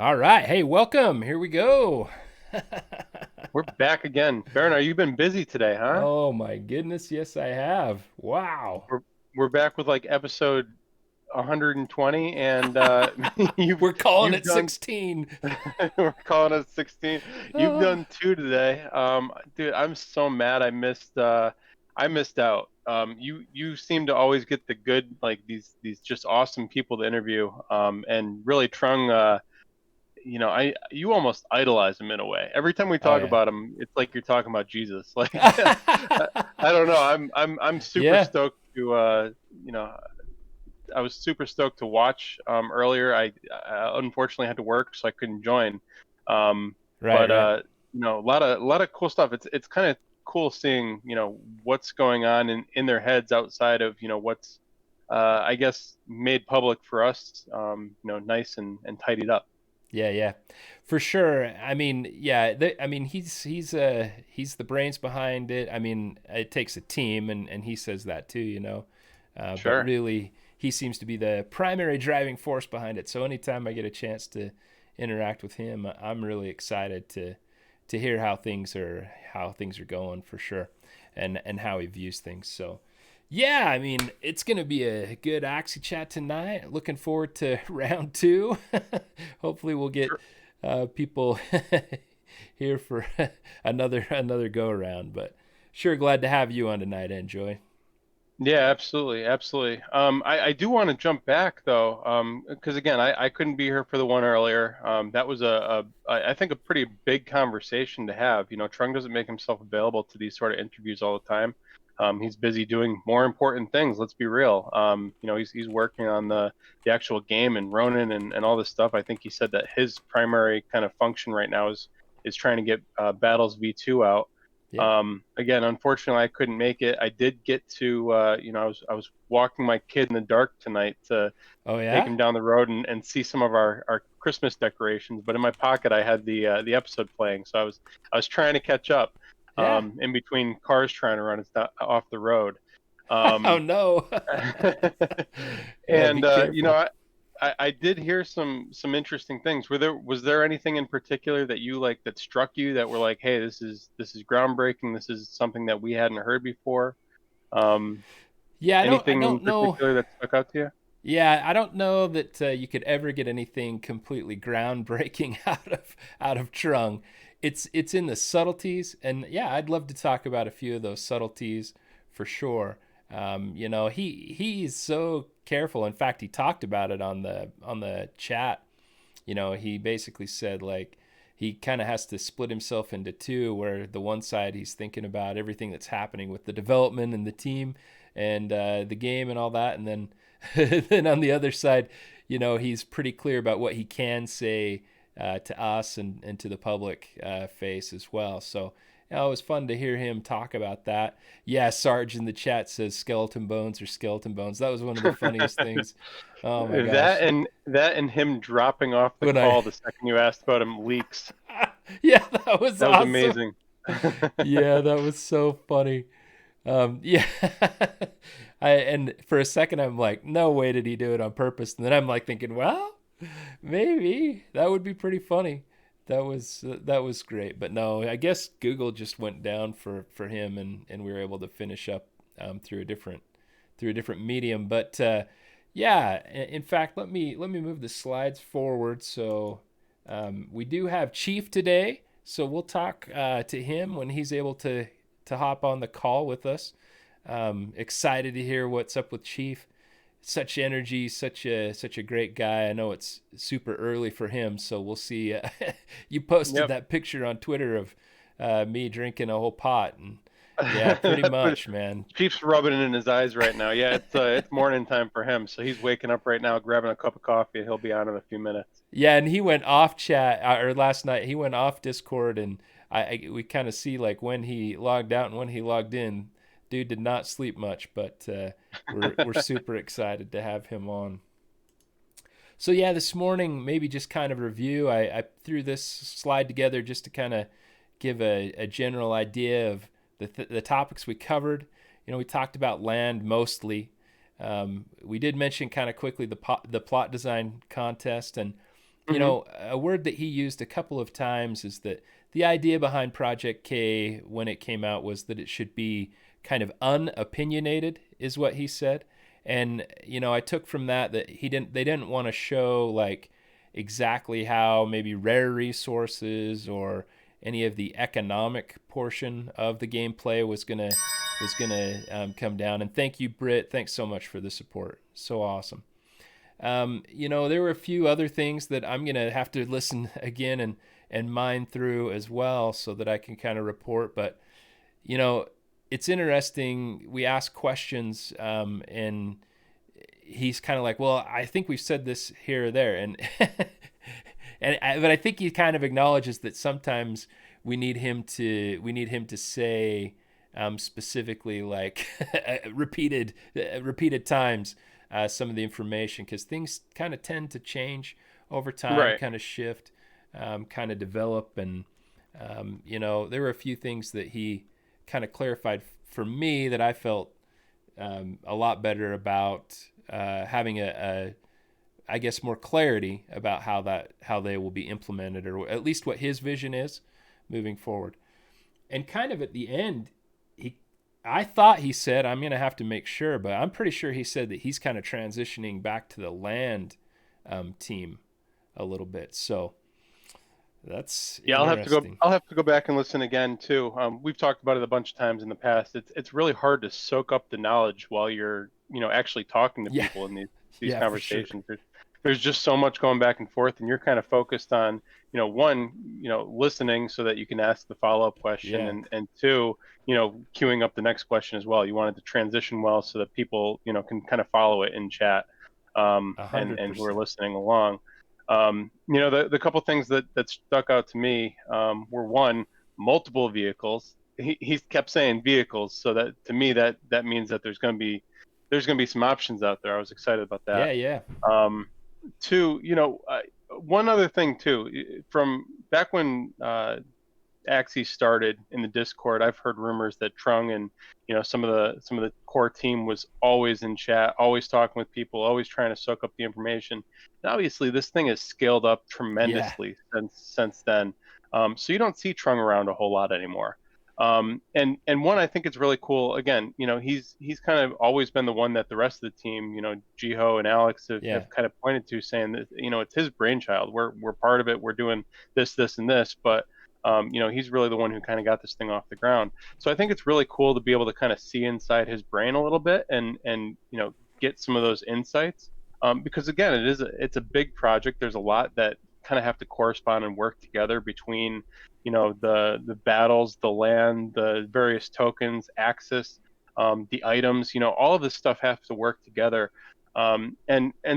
All right. Hey, welcome. Here we go. We're back again. Bernard, you've been busy today, huh? Oh my goodness. Yes, I have. Wow. We're we're back with like episode 120 and you've We're calling you've it done 16. we're calling it 16. You've Oh, done two today. Dude, I'm so mad I missed out. You seem to always get the good like these just awesome people to interview. And really Trung I you almost idolize him in a way. Every time we oh talk yeah. about him, it's like you're talking about Jesus. Like I don't know. I'm super Yeah. stoked to you know I was super stoked to watch earlier. I unfortunately had to work, so I couldn't join. Right, But right. a lot of cool stuff. It's kind of cool seeing what's going on in their heads outside of what's I guess made public for us. Nice and tidied up. Yeah, yeah. For sure. I mean, yeah, I mean he's the brains behind it. I mean, it takes a team and he says that too, you know. But Sure. really he seems to be the primary driving force behind it. So anytime I get a chance to interact with him, I'm really excited to hear how things are going for sure, and how he views things. So yeah, I mean, it's going to be a good Axie Chat tonight. Looking forward to round two. Hopefully, we'll get people here for another go around. But sure, glad to have you on tonight, Enjoy. Yeah, absolutely, absolutely. I do want to jump back though, because again, I couldn't be here for the one earlier. That was I think a pretty big conversation to have. Trung doesn't make himself available to these sort of interviews all the time. He's busy doing more important things. Let's be real. He's working on the actual game and Ronin and all this stuff. I think he said that his primary kind of function right now is trying to get Battles V2 out. Yeah. Again, unfortunately, I couldn't make it. I did get to, I was walking my kid in the dark tonight to Oh take yeah. him down the road and see some of our Christmas decorations. But in my pocket, I had the episode playing, so I was trying to catch up, Yeah. in between cars trying to run us off the road. Oh Um, no. Yeah. Be and careful. I did hear some interesting things. Was there anything in particular that you like that struck you that were like, hey, this is groundbreaking. This is something that we hadn't heard before. Um, Yeah. I anything in don't know. particular that stuck out to you? Yeah, I don't know that you could ever get anything completely groundbreaking out of Trung. It's in the subtleties, and yeah, I'd love to talk about a few of those subtleties for sure. He's so careful. In fact, he talked about it on the chat. He basically said like he kind of has to split himself into two, where the one side he's thinking about everything that's happening with the development and the team and the game and all that, and then then on the other side, he's pretty clear about what he can say to us and to the public face as well. So it was fun to hear him talk about that. Yeah, Sarge in the chat says skeleton bones or skeleton bones. That was one of the funniest things. Oh my That gosh. and that and him dropping off the When I call the second you asked about him leaks. Yeah, that was That was awesome. amazing. Yeah, that was so funny. Yeah. And for a second I'm like, no way did he do it on purpose. And then I'm like thinking, well, maybe that would be pretty funny. That was great. But no, I guess Google just went down for him, and we were able to finish up through a different medium. But yeah, in fact, let me move the slides forward. So we do have Chief today, so we'll talk to him when he's able to hop on the call with us. Excited to hear what's up with Chief. Such energy, such a great guy. I know it's super early for him, so we'll see. You posted Yep. that picture on Twitter of me drinking a whole pot, and yeah, pretty much, man. Chief's rubbing it in his eyes right now. Yeah, it's morning time for him, so he's waking up right now, grabbing a cup of coffee. He'll be on in a few minutes. Yeah, and he went off chat or last night he went off Discord, and we kind of see like when he logged out and when he logged in. Dude did not sleep much, but we're super excited to have him on. So yeah, this morning maybe just kind of review. I threw this slide together just to kind of give a general idea of the topics we covered. We talked about land mostly. We did mention kind of quickly the plot design contest, and Hmm. a word that he used a couple of times is that the idea behind Project K when it came out was that it should be kind of unopinionated, is what he said. And I took from that they didn't want to show like exactly how maybe rare resources or any of the economic portion of the gameplay was gonna come down. And thank you, Britt. Thanks so much for the support. So awesome. There were a few other things that I'm gonna have to listen again and mine through as well, so that I can kind of report. But you know, it's interesting. We ask questions, and he's kind of like, "Well, I think we've said this here or there," and but I think he kind of acknowledges that sometimes we need him to say specifically, like repeated times, some of the information, because things kind of tend to change over time, Right. kind of shift, kind of develop. And there were a few things that he kind of clarified for me that I felt a lot better about, having I guess more clarity about how they will be implemented, or at least what his vision is moving forward. And kind of at the end, he I thought he said, I'm going to have to make sure, but I'm pretty sure he said that he's kind of transitioning back to the land team a little bit. So that's Yeah, interesting. I'll have to go back and listen again too. We've talked about it a bunch of times in the past. It's really hard to soak up the knowledge while you're, actually talking to Yeah, people in these yeah, for sure. conversations. There's just so much going back and forth, and you're kind of focused on, one, listening so that you can ask the follow-up question, Yeah, and two, queuing up the next question as well. You want it to transition well so that people, can kind of follow it in chat, a and hundred who are percent. listening along. The couple things that stuck out to me, were one, multiple vehicles. He kept saying vehicles, so that to me that means that there's going to be some options out there. I was excited about that. Yeah, yeah, Um, Two, one other thing too, from back when Axie started in the Discord, I've heard rumors that Trung and some of the core team was always in chat, always talking with people, always trying to soak up the information. And obviously, this thing has scaled up yeah. tremendously since then. So you don't see Trung around a whole lot anymore. And one, I think it's really cool. Again, he's kind of always been the one that the rest of the team, Jiho and Alex have Yeah, kind of pointed to, saying that it's his brainchild. We're part of it. We're doing this, and this, but he's really the one who kind of got this thing off the ground. So I think it's really cool to be able to kind of see inside his brain a little bit, and get some of those insights. Because again, it's a big project. There's a lot that kind of have to correspond and work together between the battles, the land, the various tokens, access, the items. All of this stuff has to work together. And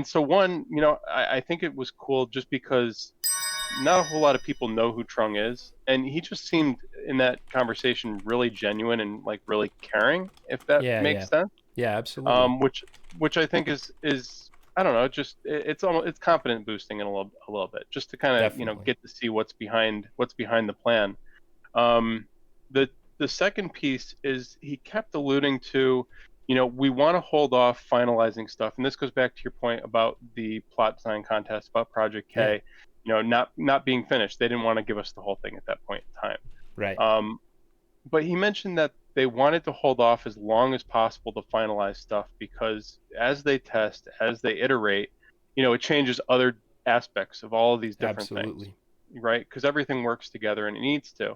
so one, I think it was cool just because not a whole lot of people know who Trung is, and he just seemed in that conversation really genuine and like really caring, if that yeah, yeah, makes sense. yeah. Absolutely. Which I think is I don't know, just it's almost it's confident boosting in a little bit, just to kind of Definitely. get to see what's behind the plan. Um, the the second piece is he kept alluding to, we want to hold off finalizing stuff, and this goes back to your point about the plot design contest about Project Yeah. K, not being finished. They didn't want to give us the whole thing at that point in time. Right. But he mentioned that they wanted to hold off as long as possible to finalize stuff because as they test, as they iterate, it changes other aspects of all of these different things, Absolutely. right? Because everything works together and it needs to.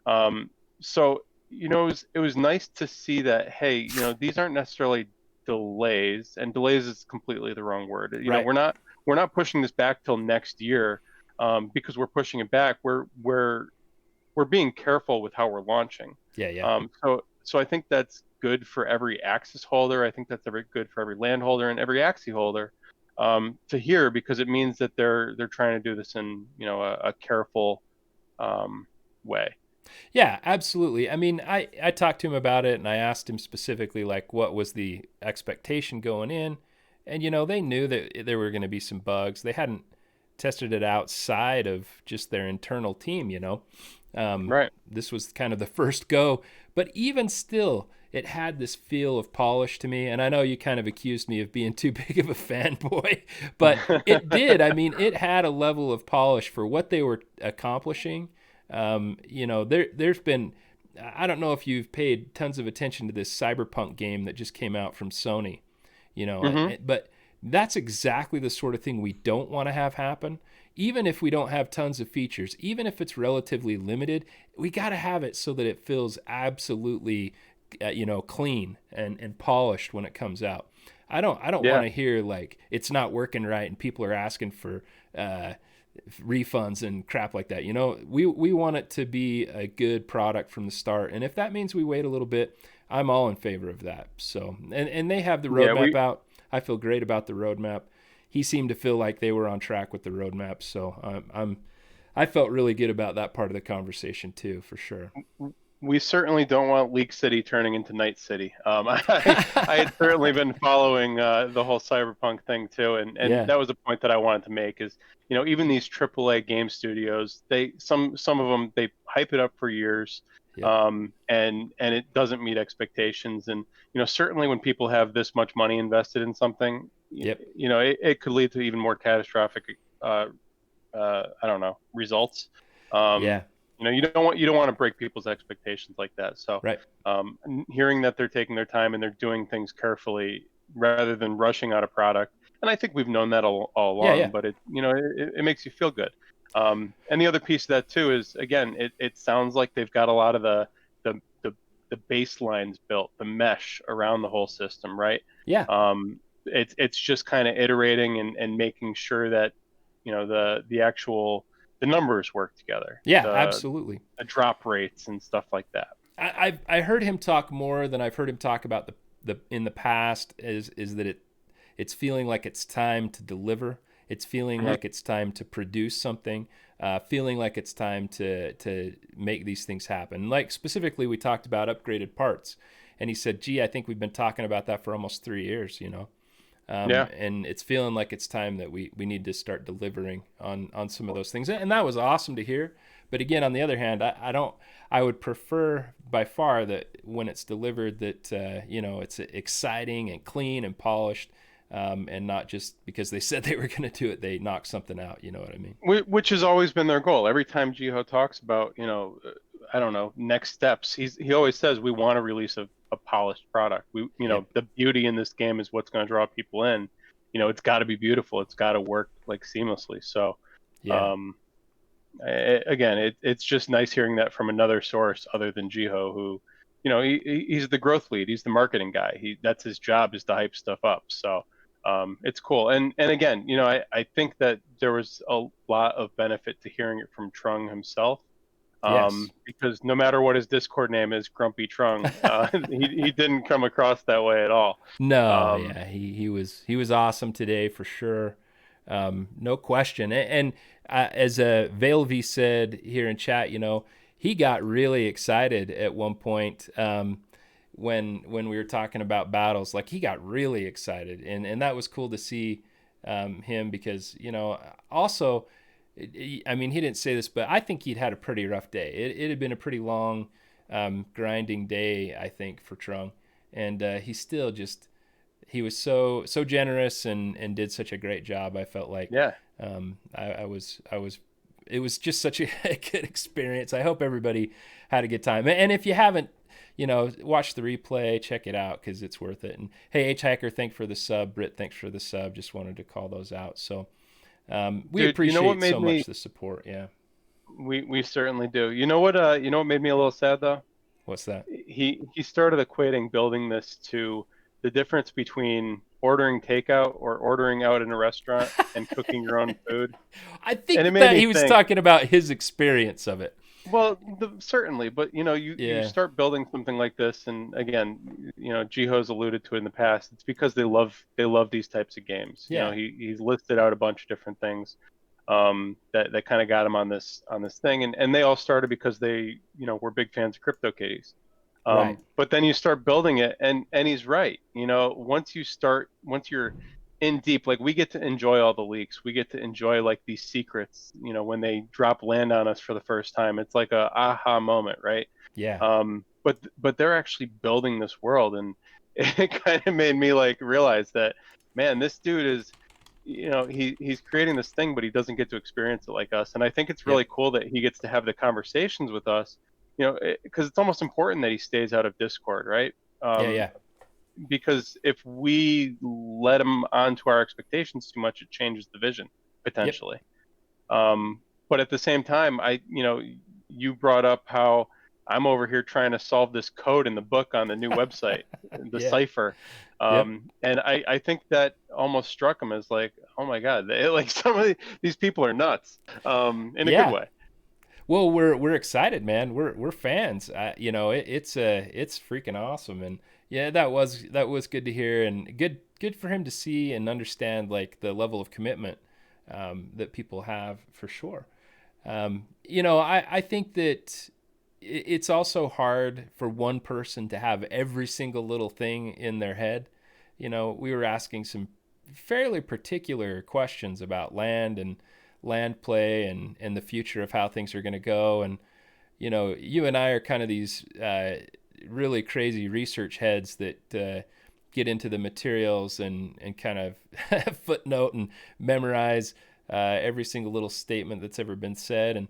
Um, so it was nice to see that, hey, these aren't necessarily delays, and delays is completely the wrong word. Right. We're not pushing this back till next year, because we're pushing it back. We're being careful with how we're launching. Yeah, yeah. So I think that's good for every Axis holder. I think that's good for every land holder and every Axie holder, to hear, because it means that they're trying to do this in a careful, way. Yeah, absolutely. I mean, I talked to him about it, and I asked him specifically, like, what was the expectation going in. And they knew that there were going to be some bugs. They hadn't tested it outside of just their internal team. Right. This was kind of the first go. But even still, it had this feel of polish to me. And I know you kind of accused me of being too big of a fanboy, but it did. I mean, it had a level of polish for what they were accomplishing. There's been, I don't know if you've paid tons of attention to this Cyberpunk game that just came out from Sony, Hmm. but that's exactly the sort of thing we don't want to have happen. Even if we don't have tons of features, even if it's relatively limited, we got to have it so that it feels absolutely, clean and polished when it comes out. I don't want Yeah. to hear like it's not working right and people are asking for uh, refunds and crap like that. We want it to be a good product from the start, and if that means we wait a little bit, I'm all in favor of that. So, and they have the Yeah. roadmap out. I feel great about the roadmap. He seemed to feel like they were on track with the roadmap, so I felt really good about that part of the conversation too, for sure. We certainly don't want Leak City turning into Night City. I had certainly been following the whole cyberpunk thing too, and Yeah, that was a point that I wanted to make is, even these AAA game studios, some of them they hype it up for years, yep, and it doesn't meet expectations, and certainly when people have this much money invested in something, yep, it could lead to even more catastrophic, I don't know, results. Um, yeah, you don't want to break people's expectations like that. So, right, hearing that they're taking their time and they're doing things carefully rather than rushing out a product, and I think we've known that all yeah, along, yeah, but it makes you feel good. And the other piece of that too is, again, it sounds like they've got a lot of the the, the baselines built, the mesh around the whole system, right? yeah, It's just kind of iterating and making sure that the actual the numbers work together, yeah, absolutely. the drop rates and stuff like that. I heard him talk more than I've heard him talk about the in the past. Is that it's feeling like it's time to deliver. It's feeling Hmm. like it's time to produce something. Feeling like it's time to make these things happen. Like specifically, we talked about upgraded parts, and he said, "Gee, I think we've been talking about that for almost 3 years." Yeah. And it's feeling like it's time that we need to start delivering on some of those things, and that was awesome to hear. But again, on the other hand, I don't. I would prefer by far that when it's delivered that it's exciting and clean and polished, and not just because they said they were going to do it, they knock something out. You know what I mean? Which has always been their goal. Every time Jiho talks about, I don't know, next steps, he always says we want to release a polished product. Yep. The beauty in this game is what's going to draw people in. It's got to be beautiful. It's got to work like seamlessly. So, Yeah. um, again, it's just nice hearing that from another source other than Jiho, who, he's the growth lead. He's the marketing guy. That's his job, is to hype stuff up. So, it's cool. And again, I think that there was a lot of benefit to hearing it from Trung himself. Yes. Because no matter what his Discord name is, Grumpy Trung, he didn't come across that way at all. No, Um, yeah, he was awesome today for sure, no question. And as Valevy said here in chat, he got really excited at one point when we were talking about battles. Like he got really excited, and that was cool to see him because also, I mean, he didn't say this, but I think he'd had a pretty rough day. It had been a pretty long, grinding day, I think, for Trung, and he still just he was so generous and did such a great job. I felt like yeah. I was it was just such a good experience. I hope everybody had a good time. And if you haven't, watch the replay, check it out because it's worth it. And hey, H Hacker, thanks for the sub. Britt, thanks for the sub. Just wanted to call those out. So we Dude, you know what appreciate made so me? much the support. Yeah. We certainly do. You know what made me a little sad though? What's that? He started equating building this to the difference between ordering takeout or ordering out in a restaurant and cooking your own food. I And it think made that me he was think, talking about his experience of it. well, certainly, but you Yeah. start building something like this, and again, Jiho's alluded to it in the past. It's because they love these types of games. Yeah. He's listed out a bunch of different things that kind of got him on this thing, and they all started because they were big fans of CryptoKitties. Right. But then you start building it, and he's right. Once you're in deep, like we get to enjoy all the leaks. We get to enjoy like these secrets. When they drop land on us for the first time, it's like a aha moment, right? Yeah. but they're actually building this world, and it kind of made me like realize that, man, this dude is, he's creating this thing, but he doesn't get to experience it like us. And I think it's Yep. really cool that he gets to have the conversations with us, because it's almost important that he stays out of Discord, right? Yeah, Um, yeah. because if we let him onto our expectations too much, it changes the vision Yep. potentially. But at the same time, you brought up how I'm over here trying to solve this code in the book on the new website, the Yeah. cipher. Yep. And I think that almost struck him as like, oh my God, like some of these people are nuts, in a good Yeah. way. Well, we're excited, man. We're fans. It's freaking awesome, and yeah, that was good to hear, and good for him to see and understand like the level of commitment that people have for sure. I think that it's also hard for one person to have every single little thing in their head. We were asking some fairly particular questions about land and land play and the future of how things are going to go. And, you and I are kind of these really crazy research heads that get into the materials and kind of footnote and memorize every single little statement that's ever been said. And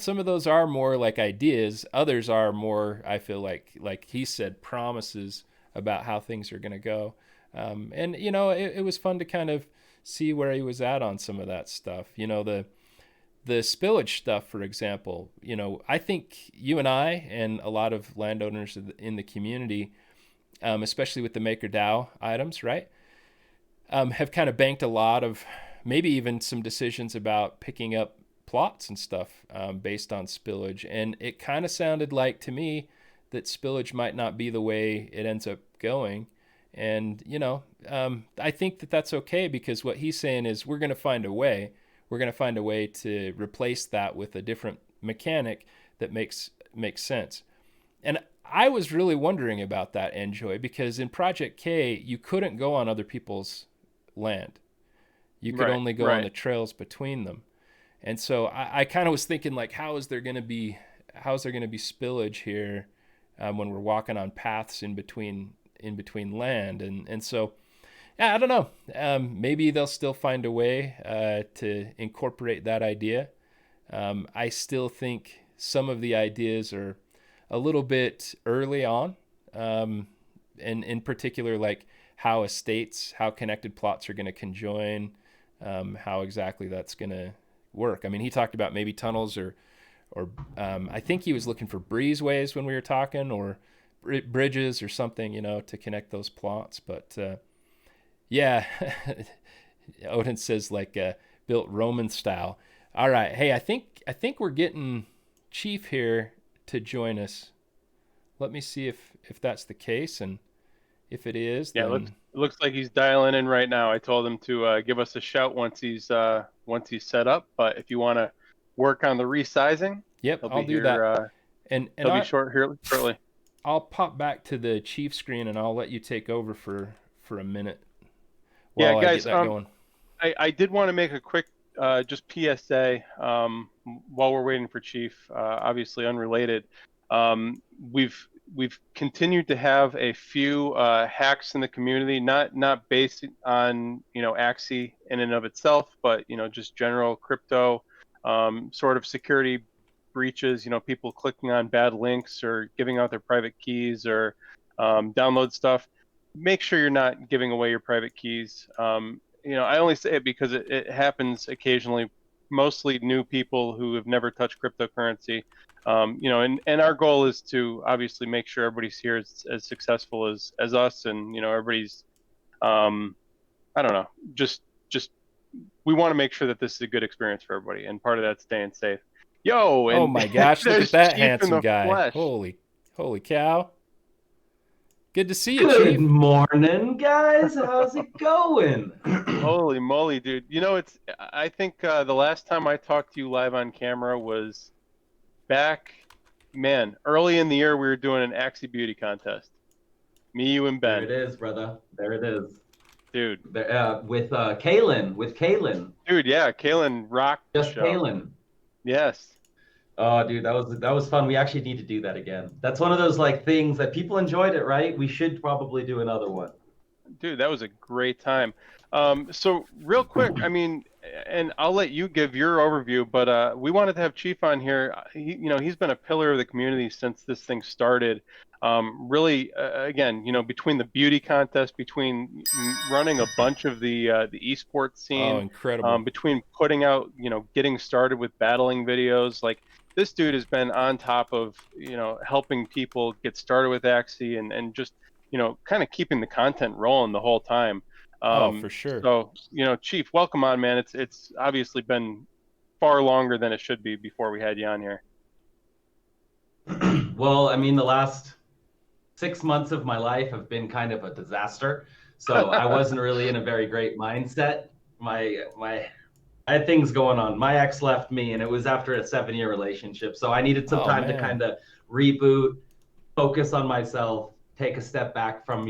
some of those are more like ideas. Others are more, I feel like he said, promises about how things are going to go. And it was fun to kind of see where he was at on some of that stuff. The spillage stuff, for example. I think you and I and a lot of landowners in the community, especially with the MakerDAO items, right, have kind of banked a lot of maybe even some decisions about picking up plots and stuff based on spillage. And it kind of sounded like to me that spillage might not be the way it ends up going. And, I think that that's okay because what he's saying is we're going to find a way. We're going to find a way to replace that with a different mechanic that makes sense. And I was really wondering about that, Enjoy, because in Project K, you couldn't go on other people's land. You could Right, only go on right. the trails between them. And so I kind of was thinking like, how's there going to be spillage here when we're walking on paths in between land, and so yeah, I don't know. Maybe they'll still find a way to incorporate that idea. I still think some of the ideas are a little bit early on, and in particular, like how connected plots are going to conjoin, how exactly that's going to work. I mean, he talked about maybe tunnels or I think he was looking for breezeways when we were talking, or bridges or something, to connect those plots. But yeah, Odin says like built Roman style. All right, hey, I think we're getting Chief here to join us. Let me see if that's the case, and if it is, Yeah, then it looks like he's dialing in right now. I told him to give us a shout once he's set up. But if you want to work on the resizing, yep, he'll I'll be do here. that. And He'll be short here shortly. I'll pop back to the Chief screen and I'll let you take over for a minute Yeah, while I get guys. that going. I did want to make a quick just PSA while we're waiting for Chief. Obviously unrelated. Um, we've continued to have a few hacks in the community, not based on Axie in and of itself, but just general crypto sort of security breaches. People clicking on bad links or giving out their private keys or download stuff. Make sure you're not giving away your private keys. I only say it because it happens occasionally, mostly new people who have never touched cryptocurrency. And our goal is to obviously make sure everybody's here as successful as us, and everybody's, I don't know, just we want to make sure that this is a good experience for everybody, and part of that's staying safe. Yo, Oh and my gosh, look at there's that Chief in handsome the guy. flesh. Holy cow. Good to see you, Good Chief. morning, guys. How's it going? Holy moly, dude! I think the last time I talked to you live on camera was back, man, early in the year. We were doing an Axie Beauty contest. Me, you, and There Ben. it is, brother. There it is. Dude, There, with Kaylin, dude, yeah, Kalen rocked the just show. Kaylin. Yes. Oh, dude, that was fun. We actually need to do that again. That's one of those like things that people enjoyed it, right? We should probably do another one. Dude, that was a great time. So real quick, I mean, and I'll let you give your overview, but we wanted to have Chief on here. He's been a pillar of the community since this thing started. Really, again, between the beauty contest, between running a bunch of the esports Oh, scene, incredible. between putting out, getting started with battling videos, like this dude has been on top of, helping people get started with Axie and just kind of keeping the content rolling the whole time. Oh, for sure. So, Chief, welcome on, man. It's obviously been far longer than it should be before we had you on here. Well, I mean, the last 6 months of my life have been kind of a disaster. So I wasn't really in a very great mindset. I had things going on. My ex left me, and it was after a 7-year relationship. So I needed some Oh, time to man. kind of reboot, focus on myself, take a step back from,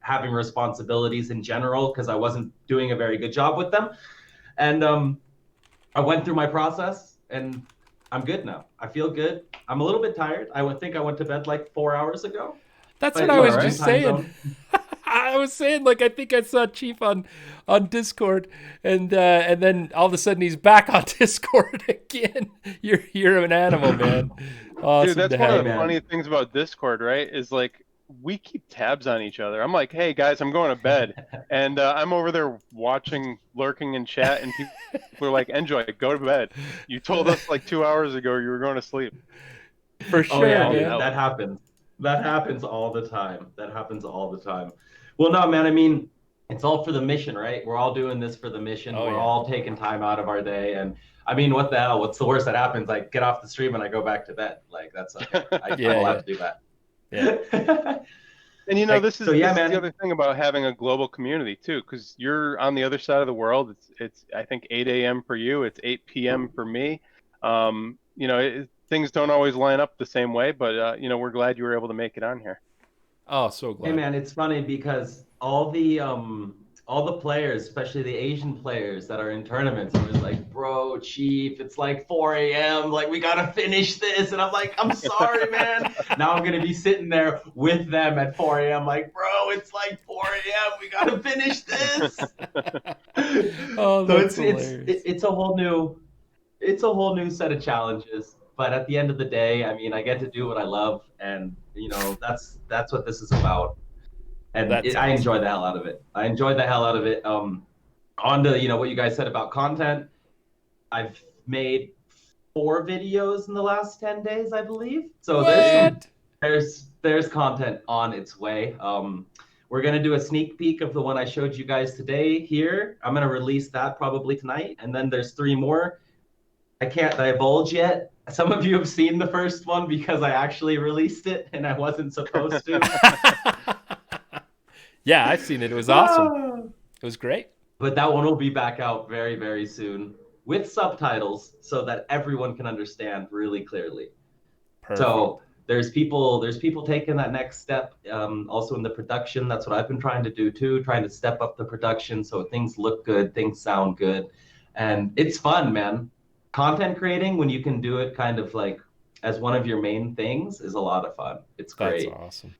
having responsibilities in general because I wasn't doing a very good job with them. And I went through my process, and I'm good now. I feel good. I'm a little bit tired. I would think I went to bed like 4 hours ago, That's what but I was Eastern just time saying. zone. I was saying, like, I think I saw Chief on Discord, and then all of a sudden he's back on Discord again. You're an animal, man. Dude, Awesome that's to one of Hey, have the you. man. funny things about Discord, right? Is like we keep tabs on each other. I'm like, hey guys, I'm going to bed, and I'm over there watching, lurking in chat, and people are like, enjoy, go to bed. You told us like 2 hours ago you were going to sleep. For Oh sure, yeah, All dude, man. that mellow. happens. That happens all the time. That happens all the time. Well, no, man, I mean, it's all for the mission, right? We're all doing this for the mission. Oh We're yeah. all taking time out of our day. And I mean, what the hell? What's the worst that happens? I get off the stream and I go back to bed. Like, that's okay. I'm Yeah, allowed yeah, to do yeah. that. And I, this So is yeah, this is the man. other thing about having a global community too, because you're on the other side of the world. It's I think 8 a.m. for you. It's 8 p.m. for me. Things don't always line up the same way, but we're glad you were able to make it on here. oh, so Hey glad. man, it's funny because all the players, especially the Asian players that are in tournaments, are always like, bro, Chief, it's like 4 a.m. Like we gotta finish this. And I'm like, I'm sorry, man. Now I'm gonna be sitting there with them at 4 a.m. like, bro, it's like 4 a.m. We gotta finish this. Oh, So that's it's hilarious. it's a whole new set of challenges. But at the end of the day, I mean, I get to do what I love, and that's what this is about. And That's I awesome. enjoy the hell out of it. I enjoyed the hell out of it. On to what you guys said about content. I've made 4 videos in the last 10 days, I believe. So there's Damn. some What? there's content on its way. We're gonna do a sneak peek of the one I showed you guys today here. I'm gonna release that probably tonight, and then there's 3 more. I can't divulge yet. Some of you have seen the first one because I actually released it and I wasn't supposed to. Yeah, I've seen it. It was awesome. Ah. It was great. But that one will be back out very, very soon with subtitles so that everyone can understand really clearly. So Perfect. there's people taking that next step. Also in the production, that's what I've been trying to do too, trying to step up the production so things look good, things sound good, and it's fun, man. Content creating when you can do it kind of like as one of your main things is a lot of fun. It's That's great, awesome.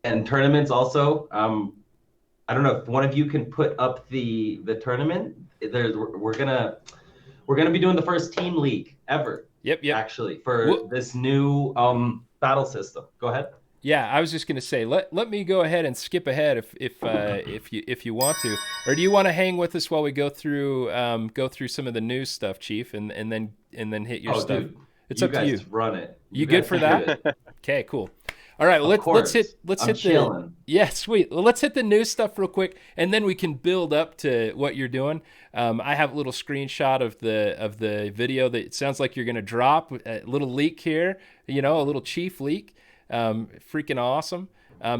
and tournaments also. I don't know if one of you can put up the tournament. We're gonna be doing the first team league ever, Yep, yep. actually, for Well, this new battle system. Go ahead. yeah, I was just gonna say, let me go ahead and skip ahead if you want to, or do you want to hang with us while we go through some of the news stuff, Chief, and then hit your Oh, stuff. dude, It's you up to you. guys run it. You You good guys for do that? it. Okay, cool. All right, Of let's course. hit I'm the chilling. yeah, sweet. Well, let's hit the news stuff real quick, and then we can build up to what you're doing. I have a little screenshot of the video that it sounds like you're gonna drop a little leak here. A little Chief leak. Freaking awesome.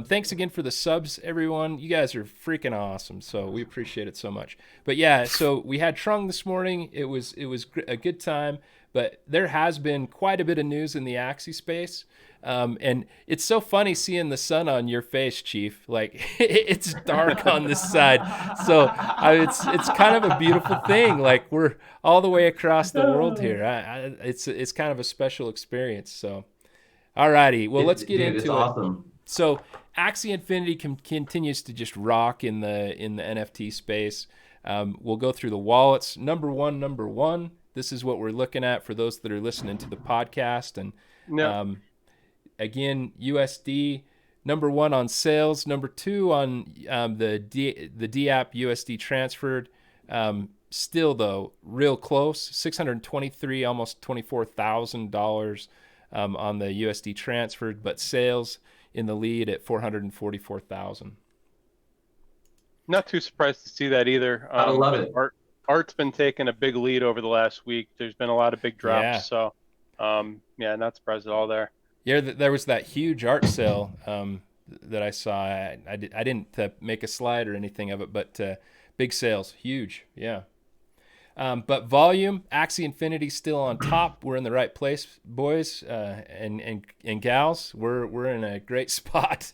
Thanks again for the subs, everyone. You guys are freaking awesome. So we appreciate it so much. But yeah, so we had Trung this morning. It was a good time. but there has been quite a bit of news in the Axie space. And it's so funny seeing the sun on your face, Chief. Like it's dark on this side, so it's kind of a beautiful thing. Like we're all the way across the world here. It's kind of a special experience. So, alrighty, well let's get Dude, it's into it. awesome. So Axie Infinity continues to just rock in the NFT space. We'll go through the wallets. Number one. This is what we're looking at for those that are listening to the podcast. And again, USD number 1 on sales. Number 2 on the DApp USD transferred. Still though, real close. $623, almost $24,000 on the USD transferred, but sales in the lead at 444,000. Not too surprised to see that either. I love it. Art's been taking a big lead over the last week. There's been a lot of big drops, Yeah. so not surprised at all there. Yeah, there was that huge art sale that I saw. I didn't make a slide or anything of it, but big sales, huge, yeah. But volume, Axie Infinity still on top. We're in the right place, boys and gals. We're in a great spot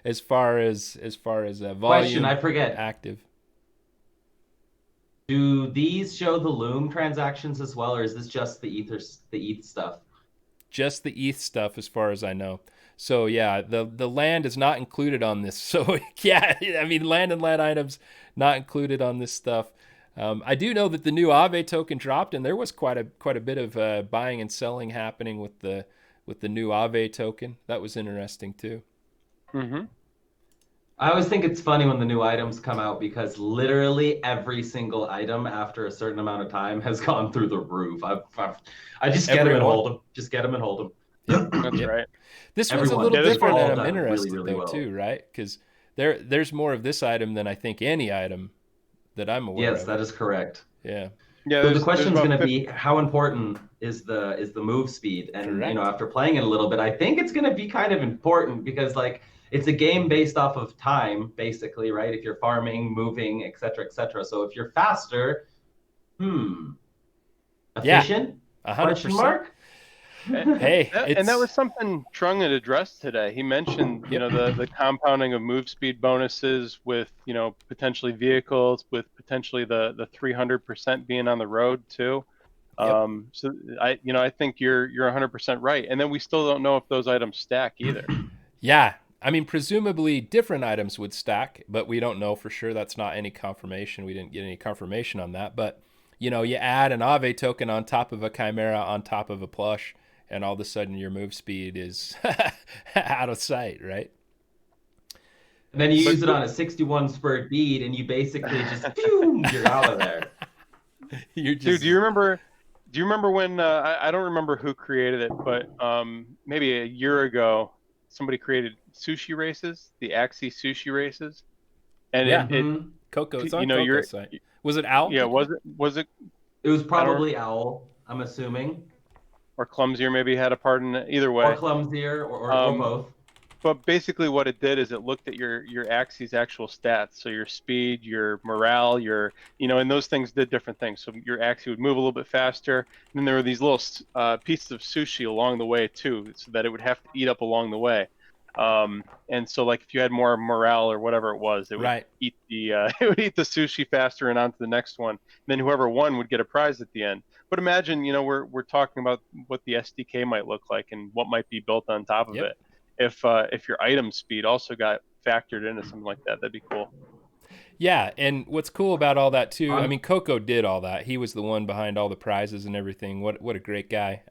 as far as volume. Question, I forget. Active. Do these show the Loom transactions as well, or is this just the ETH stuff? Just the ETH stuff, as far as I know. So yeah, the land is not included on this. So yeah, I mean land and land items not included on this stuff. I do know that the new Aave token dropped, and there was quite a bit of buying and selling happening with the new Aave token. That was interesting too. Mm-hmm. I always think it's funny when the new items come out because literally every single item after a certain amount of time has gone through the roof. I just get them and hold them. Just get them and hold them. Yep, that's right. This one's a little Yeah, different, and I'm done interested really, really though well. too, right? Because there's more of this item than I think any item that I'm aware of. Yes, that is correct. Yeah. Yeah. So the question is going to be, how important is the move speed? And Correct. you know, after playing it a little bit, I think it's going to be kind of important because like it's a game based off of time, basically, right? If you're farming, moving, et cetera, et cetera. So if you're faster, efficient? Yeah, 100%. Question mark? Hey, and that was something Trung had addressed today. He mentioned, you know, the compounding of move speed bonuses with, you know, potentially vehicles, with potentially the 300% being on the road too. Yep. So I think you're 100% right. And then we still don't know if those items stack either. Yeah. I mean, presumably different items would stack, but we don't know for sure. That's not any confirmation. We didn't get any confirmation on that. But, you know, you add an Aave token on top of a Chimera on top of a plush, and all of a sudden your move speed is out of sight, right? And then you use it on a 61 spurt bead, and you basically just, you're out of there. Dude, do you remember when, I don't remember who created it, but maybe a year ago, somebody created sushi races, the Axie sushi races. And Coco, it's on Coco's site. Was it Owl? Yeah, was it? It was probably Owl, I'm assuming. Or Clumsier maybe had a part in it. Either way. Or Clumsier, or both. But basically what it did is it looked at your Axie's actual stats. So your speed, your morale, and those things did different things. So your Axie would move a little bit faster. And then there were these little pieces of sushi along the way too, so that it would have to eat up along the way. And so like if you had more morale or whatever it was, it would eat the sushi faster and on to the next one. And then whoever won would get a prize at the end. But imagine, we're talking about what the SDK might look like and what might be built on top of it. If your item speed also got factored into something like that, that'd be cool. Yeah, and what's cool about all that too, I mean, Coco did all that. He was the one behind all the prizes and everything. What a great guy.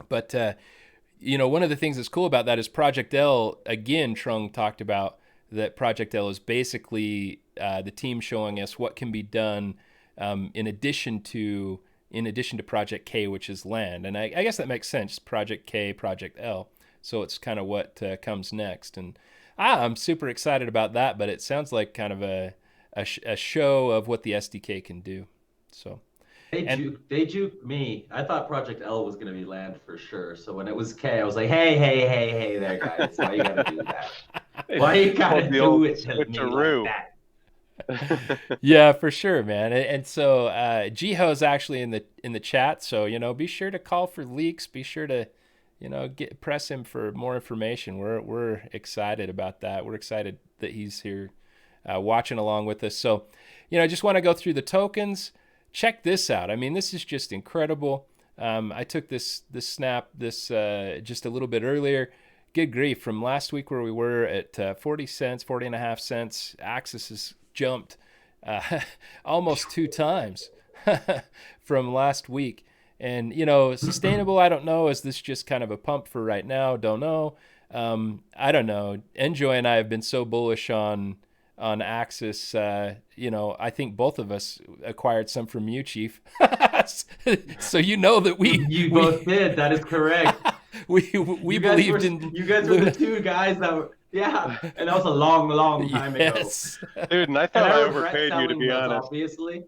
But one of the things that's cool about that is Project L. Again, Trung talked about that Project L is basically the team showing us what can be done in addition to Project K, which is land. And I guess that makes sense. Project K, Project L. So it's kind of what comes next. And I'm super excited about that, but it sounds like kind of a show of what the SDK can do. So They juked me. I thought Project L was going to be land for sure. So when it was K, I was like, hey there, guys. Why you got to do that? Why you got to do it to me like that? Yeah, for sure, man. And so Jiho's actually in the chat, so be sure to call for leaks. Be sure to press him for more information. We're excited about that. We're excited that he's here watching along with us. So I just want to go through the tokens. Check this out. I mean, this is just incredible. I took this snap just a little bit earlier. Good grief, from last week where we were at 40 cents, 40 and a half cents, Axis has jumped almost 2 times from last week. And, sustainable, I don't know. Is this just kind of a pump for right now? Don't know. I don't know. Enjoy and I have been so bullish on Axis. I think both of us acquired some from you, Chief. So that You both did. That is correct. we believed you guys were the two guys that were, yeah, and that was a long time ago. Dude, and I thought I overpaid you, to be honest. Obviously.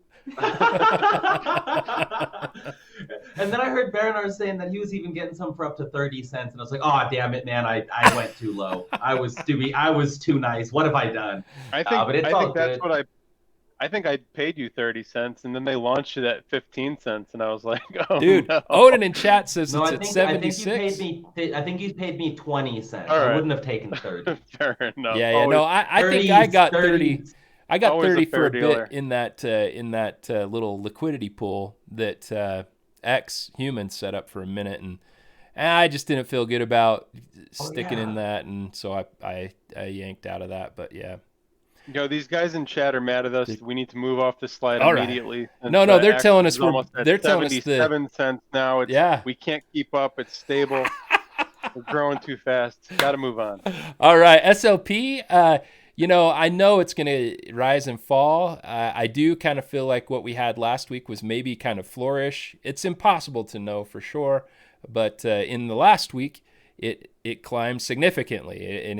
And then I heard Bernard saying that he was even getting some for up to 30 cents, and I was like, "Oh, damn it, man! I went too low. I was too nice. What have I done?" I think I paid you 30 cents, and then they launched it at 15 cents, and I was like, "Oh, dude!" No. Odin in chat says it's at 76. I think you paid me 20 cents. Right. I wouldn't have taken 30. Fair enough. Yeah. No, I think I got 30. I got 30 for a bit in that little liquidity pool that X Human set up for a minute, and I just didn't feel good about sticking in that, and so I yanked out of that. But yeah. These guys in chat are mad at us. We need to move off the slide immediately. Right. No, they're telling us they're telling us 77 cents now. We can't keep up. It's stable. We're growing too fast. Got to move on. All right, SLP. I know it's going to rise and fall. I do kind of feel like what we had last week was maybe kind of flourish. It's impossible to know for sure, but in the last week, it climbed significantly. It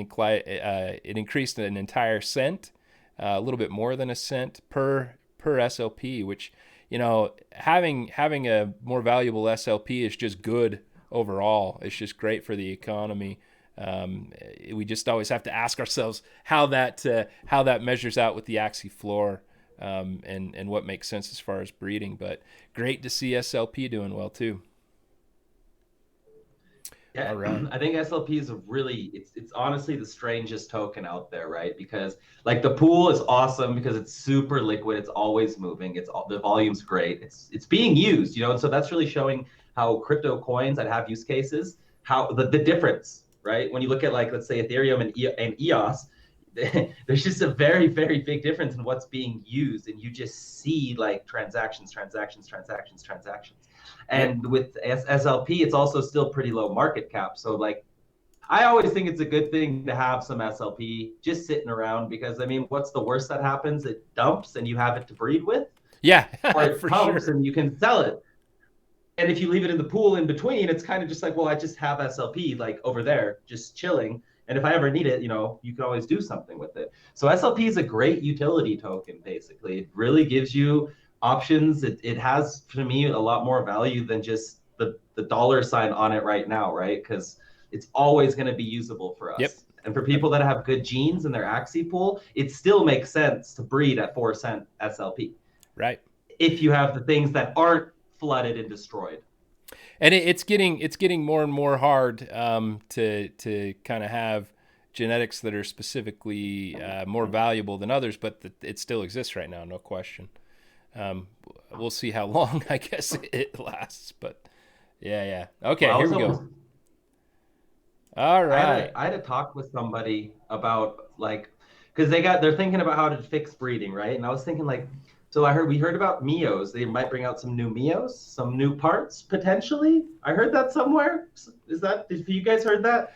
increased an entire cent, a little bit more than a cent per SLP, which having a more valuable SLP is just good overall. It's just great for the economy. We just always have to ask ourselves how that measures out with the Axie floor, and what makes sense as far as breeding. But great to see SLP doing well too. Yeah, all right. I think SLP is it's honestly the strangest token out there, right? Because like the pool is awesome because it's super liquid, it's always moving, the volume's great, it's being used, and so that's really showing how crypto coins that have use cases, how the difference, right? When you look at, like, let's say Ethereum and EOS, there's just a very, very big difference in what's being used, and you just see like transactions. And with SLP, it's also still pretty low market cap. So like, I always think it's a good thing to have some SLP just sitting around, because I mean, what's the worst that happens? It dumps and you have it to breed with. Yeah, or it pumps and you can sell it. And if you leave it in the pool in between, it's kind of just like, well, I just have SLP like over there, just chilling. And if I ever need it, you can always do something with it. So SLP is a great utility token, basically. It really gives you options. It has, to me, a lot more value than just the dollar sign on it right now, right? Because it's always going to be usable for us. Yep. And for people that have good genes in their Axie pool, it still makes sense to breed at 4-cent SLP. Right. If you have the things that aren't flooded and destroyed. And it's getting more and more hard to kind of have genetics that are specifically more valuable than others, but it still exists right now, no question. We'll see how long, I guess, it lasts, but yeah. Okay, here we go. All right. I had a talk with somebody about, like, because they're thinking about how to fix breeding, right? And I was thinking, like, so we heard about Mios. They might bring out some new Mios, some new parts potentially. I heard that somewhere. Have you guys heard that?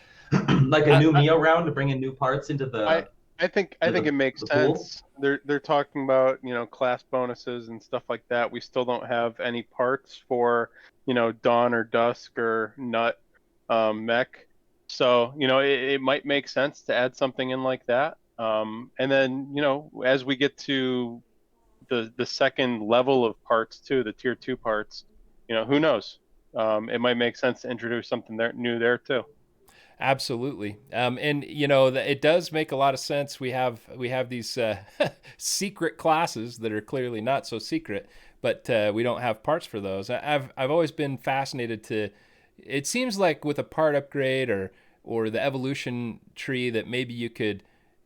Like a new Mio round to bring in new parts into the. I think it makes sense. They're talking about class bonuses and stuff like that. We still don't have any parts for Dawn or Dusk or Nut mech. So it might make sense to add something in like that. And then as we get to the second level of parts too, the tier 2 parts, who knows? It might make sense to introduce something new there too. Absolutely. And you know, it does make a lot of sense. We have these secret classes that are clearly not so secret, but we don't have parts for those. I've always been fascinated to. It seems like with a part upgrade or the evolution tree that maybe you could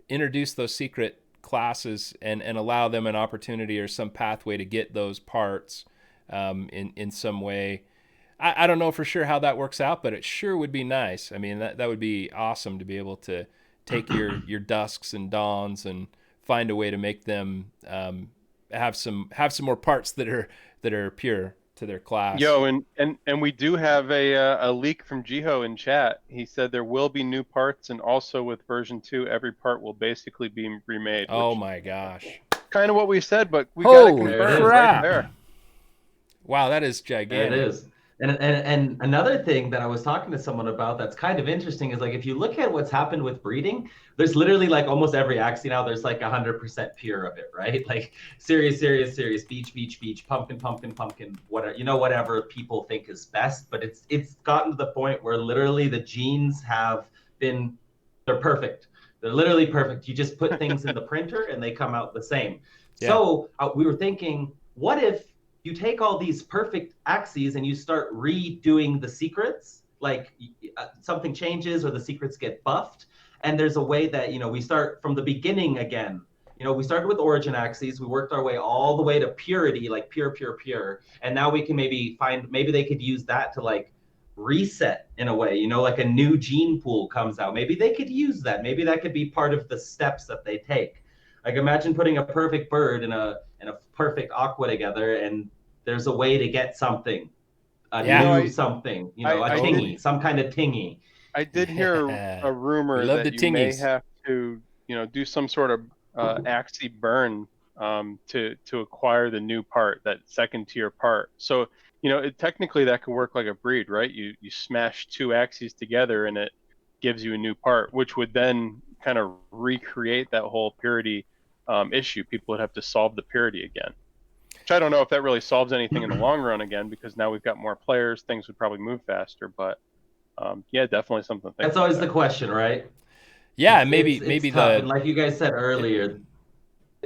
introduce those secret classes and allow them an opportunity or some pathway to get those parts in some way. I don't know for sure how that works out, but it sure would be nice. I mean, that would be awesome to be able to take your dusks and dawns and find a way to make them have some more parts that are pure to their class. Yo, and we do have a leak from Jiho in chat. He said there will be new parts, and also with version 2, every part will basically be remade. Oh Which my gosh! kind of what we said, but we got it Holy confirmed crap! right there. Wow, that is There it gigantic. is. And another thing that I was talking to someone about that's kind of interesting is like if you look at what's happened with breeding, there's literally like almost every Axie now, there's like 100% pure of it, right? Like serious, beach, pumpkin, whatever, whatever people think is best. But it's gotten to the point where literally the genes they're perfect. They're literally perfect. You just put things in the printer and they come out the same. Yeah. So we were thinking, what if you take all these perfect Axies and you start redoing the secrets, like something changes or the secrets get buffed, and there's a way that we start from the beginning again. We started with origin Axies, we worked our way all the way to purity, like pure, and now we can maybe they could use that to like reset in a way, like a new gene pool comes out. Maybe they could use that. Maybe that could be part of the steps that they take. Like imagine putting a perfect bird and a perfect aqua together, and there's a way to get something, something, a tingy, some kind of tingy. I did hear a rumor that you may have to, do some sort of Axie burn to acquire the new part, that second tier part. So, technically that could work like a breed, right? You smash two Axies together and it gives you a new part, which would then kind of recreate that whole purity issue. People would have to solve the purity again, which I don't know if that really solves anything in the long run again, because now we've got more players, things would probably move faster, but yeah, definitely something to think That's always the question, right? Yeah, it's tough. And like you guys said earlier,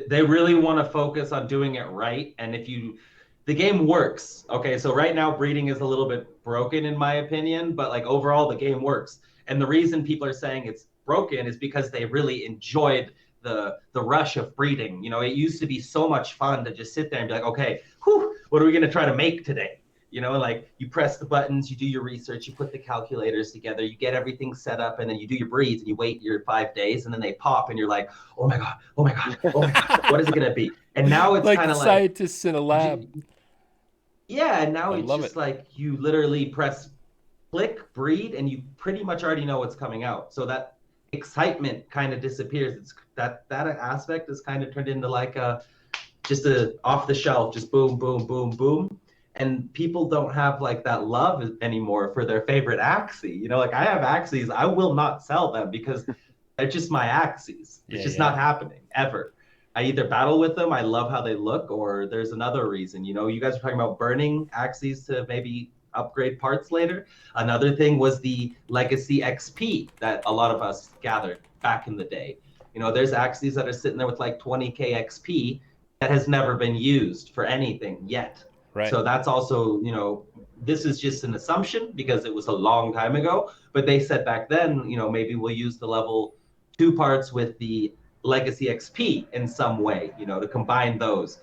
they really want to focus on doing it right. And the game works. Okay, so right now breeding is a little bit broken in my opinion, but like overall the game works. And the reason people are saying it's broken is because they really enjoyed the rush of breeding. It used to be so much fun to just sit there and be like, okay, what are we going to try to make today? Like you press the buttons, you do your research, you put the calculators together, you get everything set up, and then you do your breeds and you wait your 5 days, and then they pop and you're like, oh my God, what is it going to be? And now it's like kind of like scientists in a lab. Yeah, and now it's just it. like you literally press click, breed, and you pretty much already know what's coming out. So that excitement kind of disappears. It's that aspect is kind of turned into like just a off the shelf, just boom, boom, boom, boom. And people don't have like that love anymore for their favorite Axie. Like I have Axies, I will not sell them because they're just my Axies. It's just not happening ever. I either battle with them, I love how they look, or there's another reason. You guys were talking about burning Axies to maybe upgrade parts later. Another thing was the legacy XP that a lot of us gathered back in the day. There's Axies that are sitting there with like 20k XP that has never been used for anything yet. Right. So that's also, this is just an assumption because it was a long time ago, but they said back then, maybe we'll use the level 2 parts with the legacy XP in some way, to combine those.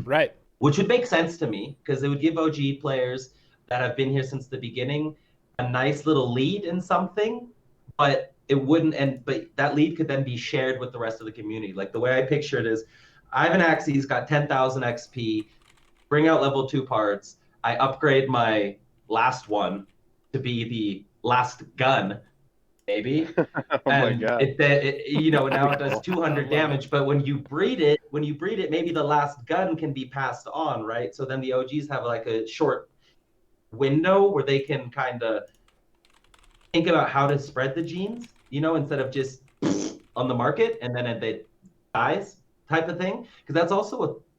Right. Which would make sense to me because it would give OG players that have been here since the beginning a nice little lead in something, but it wouldn't, but that lead could then be shared with the rest of the community. Like the way I picture it is, I have an Axie, he's got 10,000 XP, bring out level 2 parts, I upgrade my last one to be the last gun, maybe. Oh and my God. Now it does 200 damage, but when you breed it, maybe the last gun can be passed on, right? So then the OGs have like a short window where they can kind of think about how to spread the genes, instead of just on the market and then it dies type of thing. Because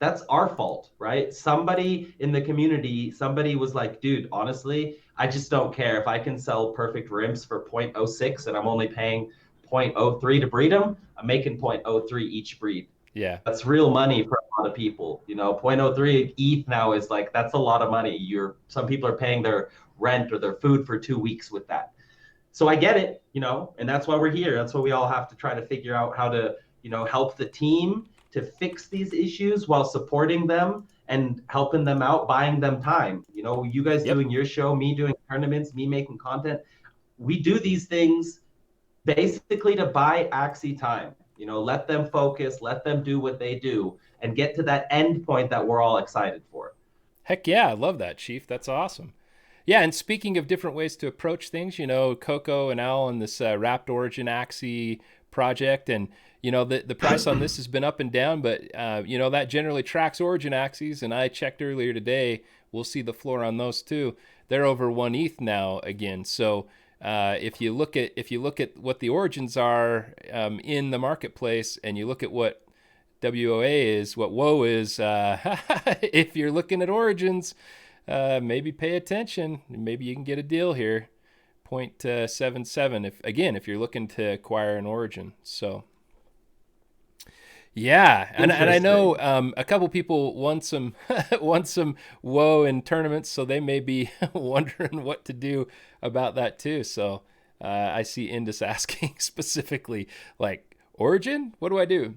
that's our fault, right? Somebody in the community, somebody was like, dude, honestly, I just don't care if I can sell perfect rims for 0.06 and I'm only paying 0.03 to breed them. I'm making 0.03 each breed. Yeah. That's real money for a lot of people. You know, 0.03 ETH now is like, that's a lot of money. Some people are paying their rent or their food for 2 weeks with that. So I get it, you know, and that's why we're here. That's why we all have to try to figure out how to, you know, help the team to fix these issues while supporting them and helping them out, buying them time. You know, you guys Yep. doing your show, me doing tournaments, me making content. We do these things basically to buy Axie time. You know, let them focus, let them do what they do, and get to that end point that we're all excited for. Heck yeah, I love that, Chief. That's awesome. Yeah, and speaking of different ways to approach things, you know, Coco and Al and this Wrapped Origin Axie project, and you know the price on this has been up and down, but you know that generally tracks Origin Axies, and I checked earlier today. We'll see the floor on those too. They're over 1 ETH now again. So if you look at what the origins are in the marketplace, and you look at what WOA is, what WOA is, if you're looking at origins, maybe pay attention. Maybe you can get a deal here. 0.77 if you're looking to acquire an origin. So yeah, and I know a couple people won some won some woe in tournaments, so they may be wondering what to do about that too. So I see Indus asking specifically, like, origin, what do I do?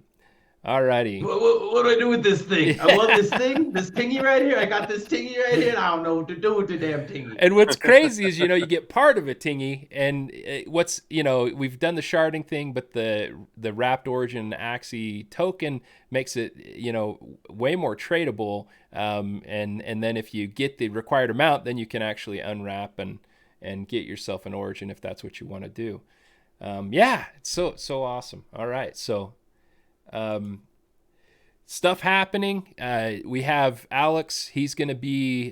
Alrighty. What do I do with this thing? I want this thing, this tingy right here. I got this tingy right here, and I don't know what to do with the damn tingy. And what's crazy is, you know, you get part of a tingy, and you know, we've done the sharding thing, but the Wrapped Origin Axie token makes it, you know, way more tradable. And then if you get the required amount, then you can actually unwrap and get yourself an origin if that's what you want to do. Yeah, it's so awesome. All right, so. Stuff happening. We have Alex. He's gonna be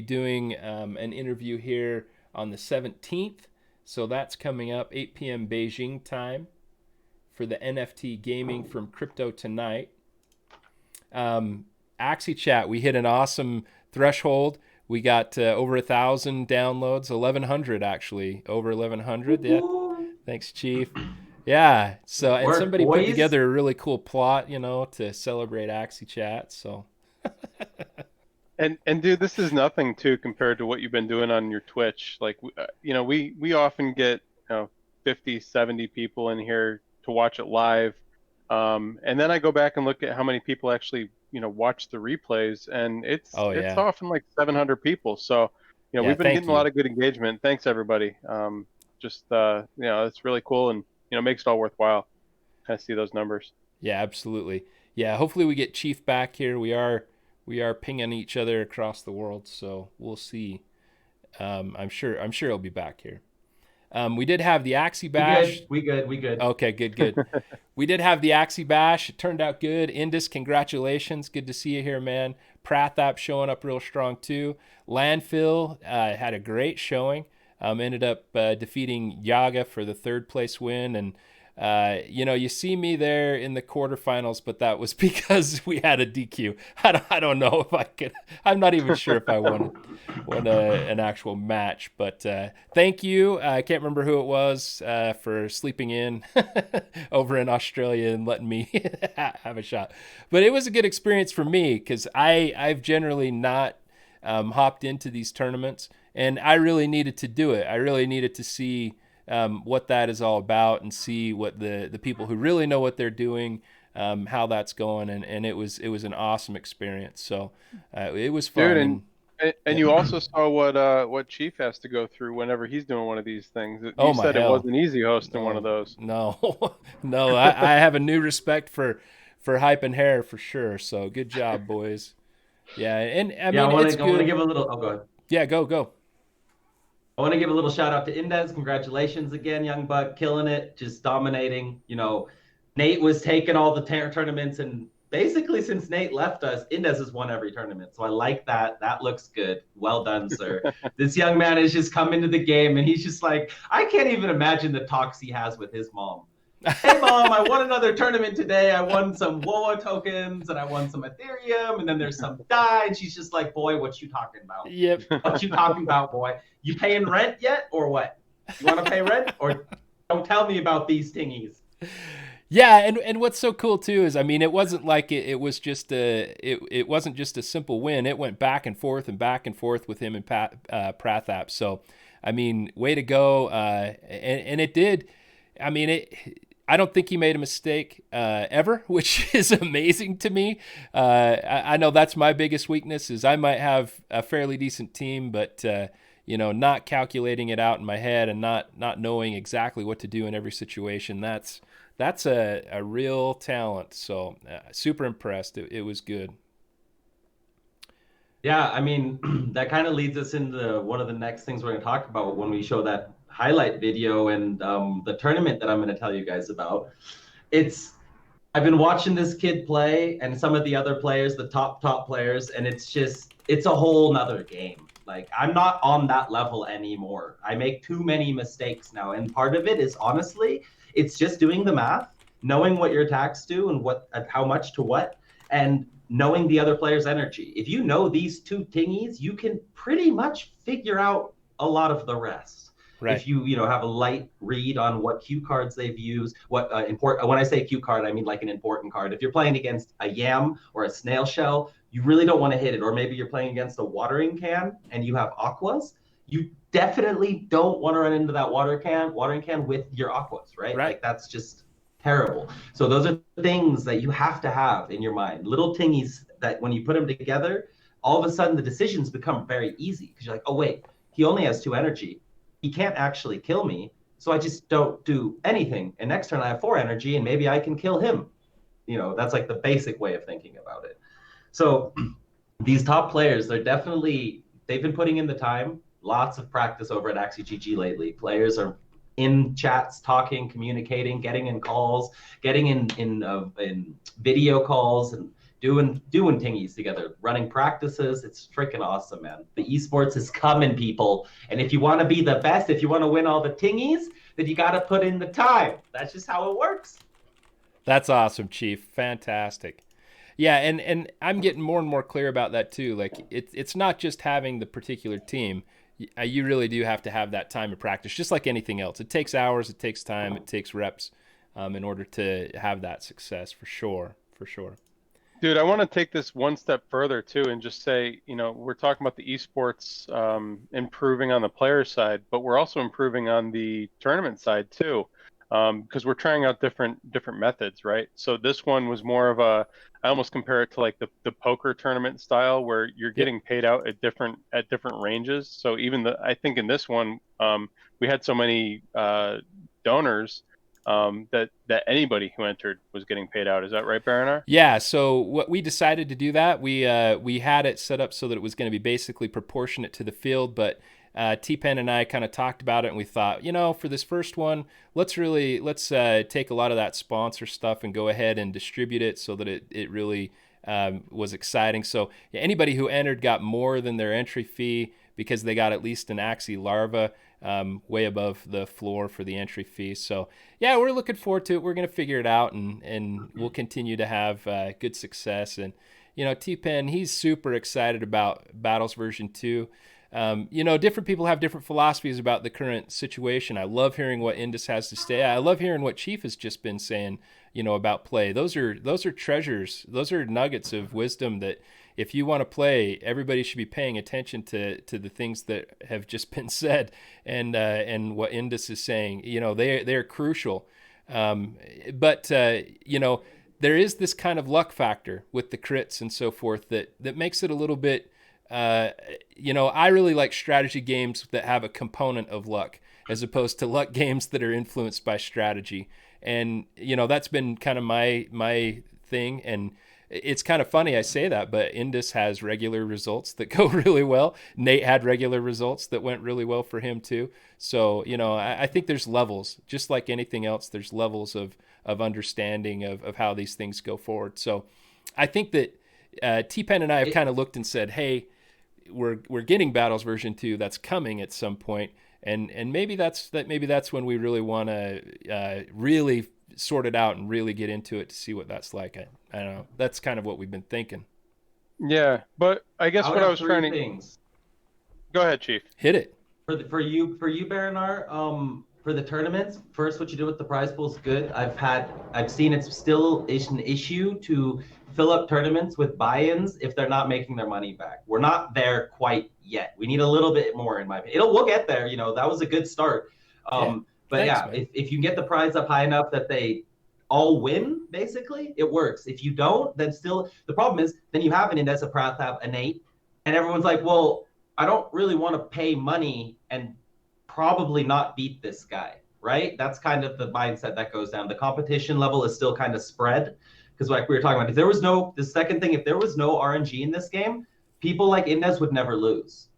doing an interview here on the 17th. So that's coming up 8 p.m. Beijing time for the NFT gaming from Crypto Tonight. Axie Chat. We hit an awesome threshold. We got over 1,000 downloads, 1,100 actually, over 1,100. Yeah. Thanks, Chief. Yeah, so and somebody put together a really cool plot, you know, to celebrate Axie Chat. So, and dude, this is nothing too compared to what you've been doing on your Twitch. Like, you know, we often get 50, 70 people in here to watch it live, and then I go back and look at how many people actually watch the replays, and it's often like 700 people. So, we've been getting a lot of good engagement. Thanks everybody. It's really cool, and makes it all worthwhile. Kind of see those numbers. Yeah, absolutely. Yeah, hopefully we get Chief back here. We are pinging each other across the world, so we'll see. I'm sure he'll be back here. We did have the Axie Bash. We good. Okay, good. We did have the Axie Bash. It turned out good. Indus, congratulations. Good to see you here, man. Prathap showing up real strong too. Landfill had a great showing. Ended up defeating Yaga for the 3rd place win. And, you see me there in the quarterfinals, but that was because we had a DQ. I don't know if I could. I'm not even sure if I won an actual match. But thank you. I can't remember who it was for sleeping in over in Australia and letting me have a shot. But it was a good experience for me because I've generally not hopped into these tournaments. And I really needed to do it. I really needed to see what that is all about and see what the people who really know what they're doing, how that's going. And it was an awesome experience. So it was fun. Dude, and you also saw what Chief has to go through whenever he's doing one of these things. You said it wasn't easy hosting one of those. No, no. I have a new respect for Hype and Hair for sure. So good job, boys. Yeah, and I want to give a little. Oh, go ahead. Yeah, go. I want to give a little shout out to Indez. Congratulations again, young buck, killing it, just dominating. Nate was taking all the tournaments, and basically since Nate left us, Indez has won every tournament. So I like that. That looks good. Well done, sir. This young man has just come into the game, and he's just like, I can't even imagine the talks he has with his mom. Hey mom, I won another tournament today. I won some WoA tokens and I won some Ethereum and then there's some DAI. And she's just like, boy, what you talking about? Yep. What you talking about, boy? You paying rent yet or what? You want to pay rent or don't tell me about these tingies? Yeah, and what's so cool too is, I mean, it wasn't like it was just it wasn't just a simple win. It went back and forth and back and forth with him and Prathap. So, I mean, way to go. And it did. I mean, I don't think he made a mistake ever, which is amazing to me. I know that's my biggest weakness is I might have a fairly decent team, but not calculating it out in my head and not knowing exactly what to do in every situation. That's a real talent. So super impressed. It was good. Yeah, I mean, that kind of leads us into one of the next things we're going to talk about when we show that highlight video and the tournament that I'm going to tell you guys about. It's I've been watching this kid play and some of the other players, the top players, and it's a whole nother game. Like I'm not on that level anymore. I make too many mistakes now, and part of it is honestly, it's just doing the math, knowing what your attacks do and what how much to what, and knowing the other player's energy. If you know these two tingies, you can pretty much figure out a lot of the rest. Right. If you have a light read on what cue cards they've used, what important. When I say cue card, I mean like an important card. If you're playing against a yam or a snail shell, you really don't want to hit it. Or maybe you're playing against a watering can and you have aquas. You definitely don't want to run into that watering can with your aquas, right? Right. Like that's just terrible. So those are things that you have to have in your mind. Little tingies that when you put them together, all of a sudden the decisions become very easy because you're like, oh wait, he only has 2 energy. He can't actually kill me. So I just don't do anything. And next turn I have 4 energy and maybe I can kill him. That's like the basic way of thinking about it. So these top players, they've been putting in the time, lots of practice over at Axie GG lately. Players are in chats, talking, communicating, getting in calls, getting in video calls, and doing tingies together, running practices. It's freaking awesome, man. The esports is coming, people. And if you want to be the best, if you want to win all the tingies, then you got to put in the time. That's just how it works. That's awesome, Chief. Fantastic. Yeah, and I'm getting more and more clear about that too. Like it's not just having the particular team. You really do have to have that time of practice, just like anything else. It takes hours, it takes time, it takes reps in order to have that success for sure, for sure. Dude, I want to take this one step further too and just say, we're talking about the esports improving on the player side, but we're also improving on the tournament side too, because we're trying out different methods, right? So this one was more of I almost compare it to like the poker tournament style where you're getting paid out at different ranges. So even I think in this one, we had so many donors that anybody who entered was getting paid out. Is that right, Baranar? Yeah. So what we decided to do that we had it set up so that it was going to be basically proportionate to the field, but T-Pen and I kind of talked about it, and we thought, for this first one, let's take a lot of that sponsor stuff and go ahead and distribute it so that it really was exciting. So anybody who entered got more than their entry fee because they got at least an Axie larva way above the floor for the entry fee. So yeah, we're looking forward to it. We're going to figure it out, and we'll continue to have good success. And T-Pen, he's super excited about Battles version 2. Different people have different philosophies about the current situation. I love hearing what Indus has to say. I love hearing what Chief has just been saying, about play. Those are treasures. Those are nuggets of wisdom that if you want to play, everybody should be paying attention to the things that have just been said and what Indus is saying. They're crucial. But there is this kind of luck factor with the crits and so forth that makes it a little bit. I really like strategy games that have a component of luck as opposed to luck games that are influenced by strategy. And, that's been kind of my thing. And it's kind of funny I say that, but Indus has regular results that go really well. Nate had regular results that went really well for him too. So, I think there's levels, just like anything else, there's levels of understanding of how these things go forward. So I think that T-Pen and I have kind of looked and said, hey, we're getting Battles version 2 that's coming at some point, and maybe that's when we really want to really sort it out and really get into it to see what that's like. I don't know. That's kind of what we've been thinking. Yeah, but I guess I would what I have was trying three to things. go ahead, Chief. Hit it. For you Baranar, for the tournaments, first what you do with the prize pool is good. I've seen it's still is an issue to fill up tournaments with buy-ins if they're not making their money back. We're not there quite yet. We need a little bit more in my opinion. We'll get there, that was a good start. Yeah. But Thanks, yeah, man. if you get the prize up high enough that they all win, basically, it works. If you don't, then still the problem is then you have an Indesa Pratap, an 8, and everyone's like, well, I don't really want to pay money and probably not beat this guy, right? That's kind of the mindset that goes down. The competition level is still kind of spread because, like we were talking about, if there was no RNG in this game, people like Indes would never lose.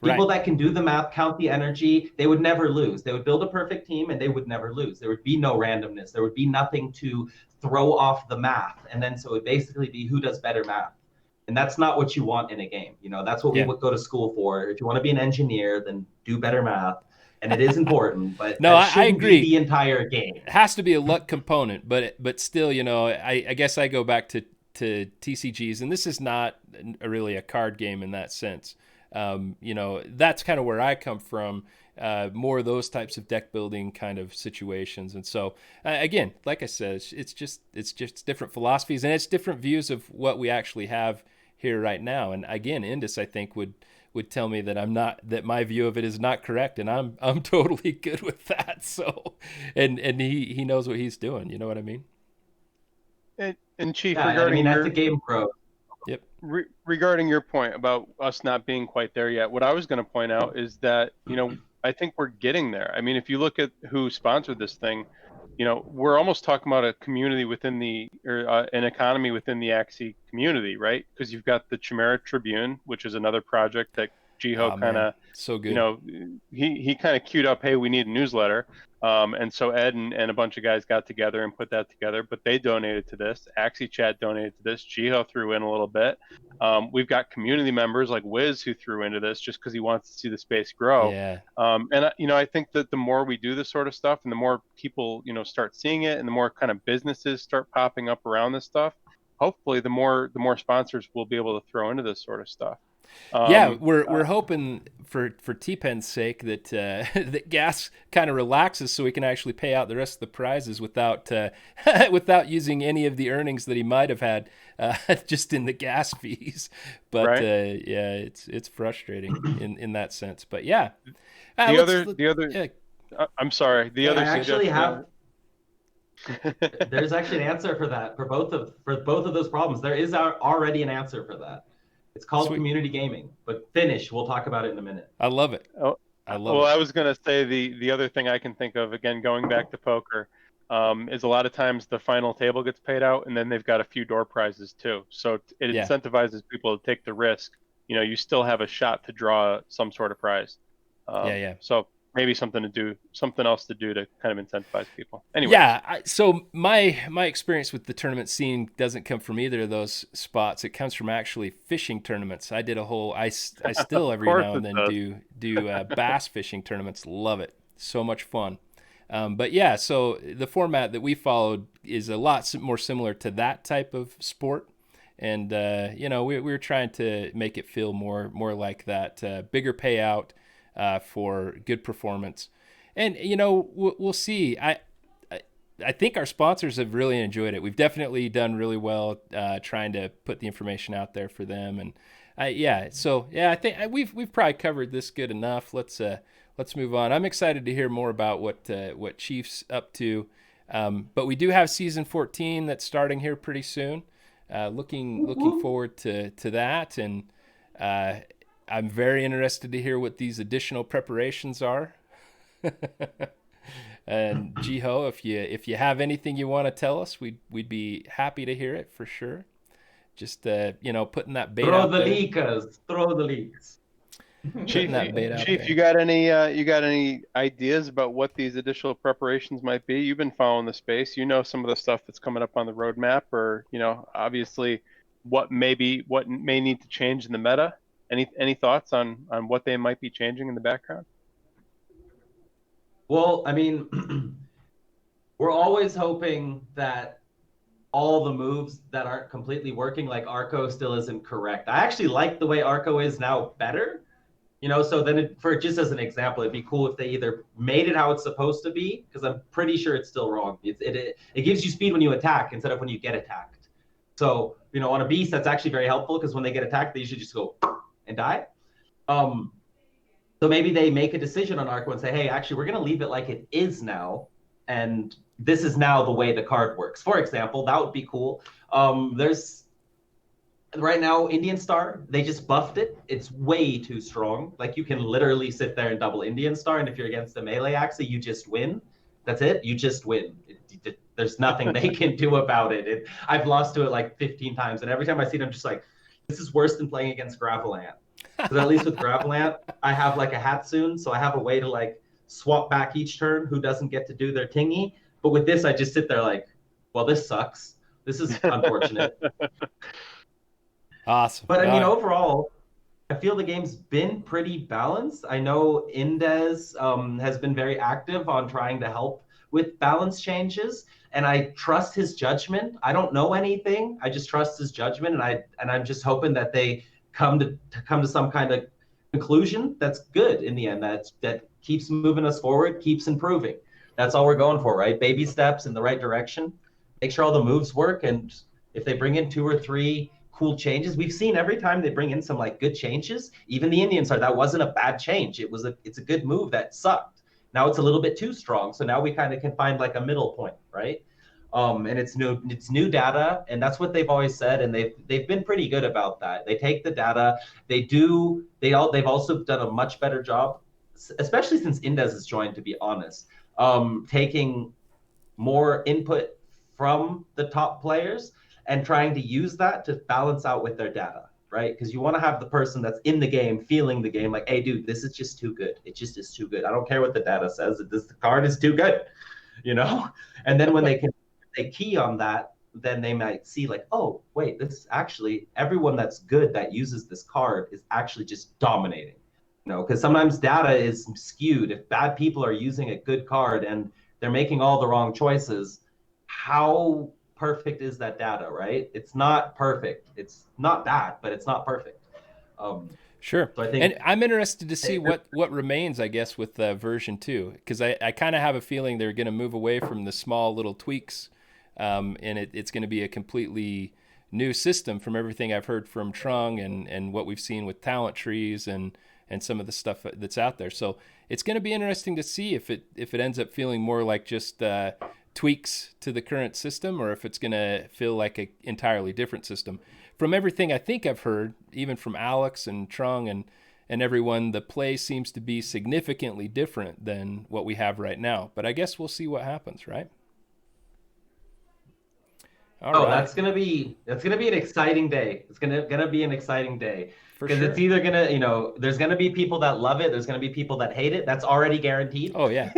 People that can do the math, count the energy, they would never lose. They would build a perfect team and they would never lose. There would be no randomness. There would be nothing to throw off the math. And then so it would basically be who does better math. And that's not what you want in a game. That's what we would go to school for. If you want to be an engineer, then do better math. And it is important, but no, that shouldn't I agree. be the entire game. It has to be a luck component, but still, I guess I go back to TCGs, and this is not really a card game in that sense. That's kind of where I come from. More of those types of deck building kind of situations, and so again, like I said, it's just different philosophies, and it's different views of what we actually have here right now. And again, Indus, I think would tell me that my view of it is not correct, and I'm totally good with that. So, and he knows what he's doing. You know what I mean? And Chief, Yeah, regarding that's a game pro. Yep. Regarding your point about us not being quite there yet, what I was going to point out is that I think we're getting there. I mean, if you look at who sponsored this thing, we're almost talking about a community within an economy within the Axie community, right? Because you've got the Chimera Tribune, which is another project that Jiho kind of, so good. He kind of queued up, hey, we need a newsletter. And so Ed and a bunch of guys got together and put that together, but they donated to this. Axie Chat donated to this. Jiho threw in a little bit. We've got community members like Wiz who threw into this just because he wants to see the space grow. Yeah. And I think that the more we do this sort of stuff and the more people, start seeing it and the more kind of businesses start popping up around this stuff, hopefully the more sponsors will be able to throw into this sort of stuff. We're hoping for T-Pen's sake that that Gas kind of relaxes so he can actually pay out the rest of the prizes without without using any of the earnings that he might have had just in the gas fees. But right. It's frustrating in that sense. But yeah, the other. I'm sorry. The other. I actually have. There's actually an answer for that for both of those problems. There is already an answer for that. It's called community gaming, but we'll talk about it in a minute. I love it. I was going to say the other thing I can think of, again, going back to poker, is a lot of times the final table gets paid out and then they've got a few door prizes too. So it incentivizes people to take the risk. You still have a shot to draw some sort of prize. So maybe something else to do to kind of incentivize people. Anyway. Yeah. So my experience with the tournament scene doesn't come from either of those spots. It comes from actually fishing tournaments. I did I still every now and then do bass fishing tournaments. Love it. So much fun. But yeah, so the format that we followed is a lot more similar to that type of sport. And, we were trying to make it feel more like that, bigger payout, for good performance. And we'll see. I think our sponsors have really enjoyed it. We've definitely done really well trying to put the information out there for them. And I think we've probably covered this good enough. Let's move on. I'm excited to hear more about what Chief's up to. But we do have season 14 that's starting here pretty soon. Looking forward to that. And I'm very interested to hear what these additional preparations are. And Jiho, if you have anything you want to tell us, we'd be happy to hear it for sure. Just putting that bait out there. Throw the leaks. Chief, you got any ideas about what these additional preparations might be? You've been following the space. You know some of the stuff that's coming up on the roadmap, or obviously what may need to change in the meta. Any thoughts on what they might be changing in the background? Well, I mean, we're always hoping that all the moves that aren't completely working, like Arco still isn't correct. I actually like the way Arco is now better. So then for just as an example, it'd be cool if they either made it how it's supposed to be, because I'm pretty sure it's still wrong. It gives you speed when you attack instead of when you get attacked. So, on a beast, that's actually very helpful because when they get attacked, they usually just go and die. Um, so maybe they make a decision on Arco and say, hey, actually, we're going to leave it like it is now. And this is now the way the card works. For example, that would be cool. There's right now Indian Star, they just buffed it. It's way too strong. Like you can literally sit there and double Indian Star, and if you're against a melee Axie, you just win. That's it. You just win. There's nothing they can do about it. I've lost to it like 15 times, and every time I see it, I'm just like, this is worse than playing against Gravelant. Because at least with Gravelant, I have like a Hatsune, so I have a way to like swap back each turn who doesn't get to do their tingy. But with this, I just sit there like, well, this sucks. This is unfortunate. Awesome. But I mean, overall, I feel the game's been pretty balanced. I know Indez has been very active on trying to help with balance changes, and I trust his judgment. I don't know anything. I just trust his judgment, and I'm just hoping that they come to some kind of conclusion that's good in the end. That keeps moving us forward, keeps improving. That's all we're going for, right? Baby steps in the right direction. Make sure all the moves work, and if they bring in 2 or 3 cool changes. We've seen every time they bring in some like good changes, even the Indian Star, that wasn't a bad change. It's a good move that sucked. Now it's a little bit too strong. So now we kind of can find like a middle point, right? And it's new data, and that's what they've always said, and they've been pretty good about that. They take the data, they've also done a much better job, especially since Indez has joined, to be honest, taking more input from the top players and trying to use that to balance out with their data, right? Because you want to have the person that's in the game, feeling the game, like, hey, dude, this is just too good. It just is too good. I don't care what the data says. The card is too good, And then when they key on that, then they might see like, oh, wait, this is actually everyone that's good that uses this card is actually just dominating, because sometimes data is skewed. If bad people are using a good card and they're making all the wrong choices, how perfect is that data, right? It's not perfect. It's not bad, but it's not perfect. Sure. So I think, and I'm interested to see what remains, I guess, with version 2, because I kind of have a feeling they're going to move away from the small little tweaks, and it's going to be a completely new system from everything I've heard from Trung and what we've seen with talent trees and some of the stuff that's out there. So it's going to be interesting to see if it ends up feeling more like just tweaks to the current system, or if it's going to feel like an entirely different system. From everything I think I've heard, even from Alex and Trung and everyone, the play seems to be significantly different than what we have right now. But I guess we'll see what happens, right? Right. That's gonna be an exciting day. It's gonna be an exciting day. Because it's either there's gonna be people that love it, there's gonna be people that hate it. That's already guaranteed. Oh yeah.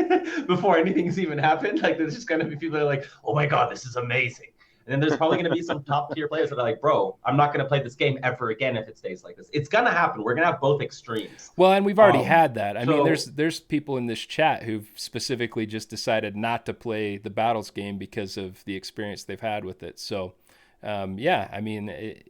Before anything's even happened, like there's just gonna be people that are like, oh my god, this is amazing. And then there's probably gonna be some top tier players that are like, bro, I'm not gonna play this game ever again if it stays like this. It's gonna happen. We're gonna have both extremes. Well, and we've already had that. I mean, there's people in this chat who've specifically just decided not to play the Battles game because of the experience they've had with it. So, yeah, I mean,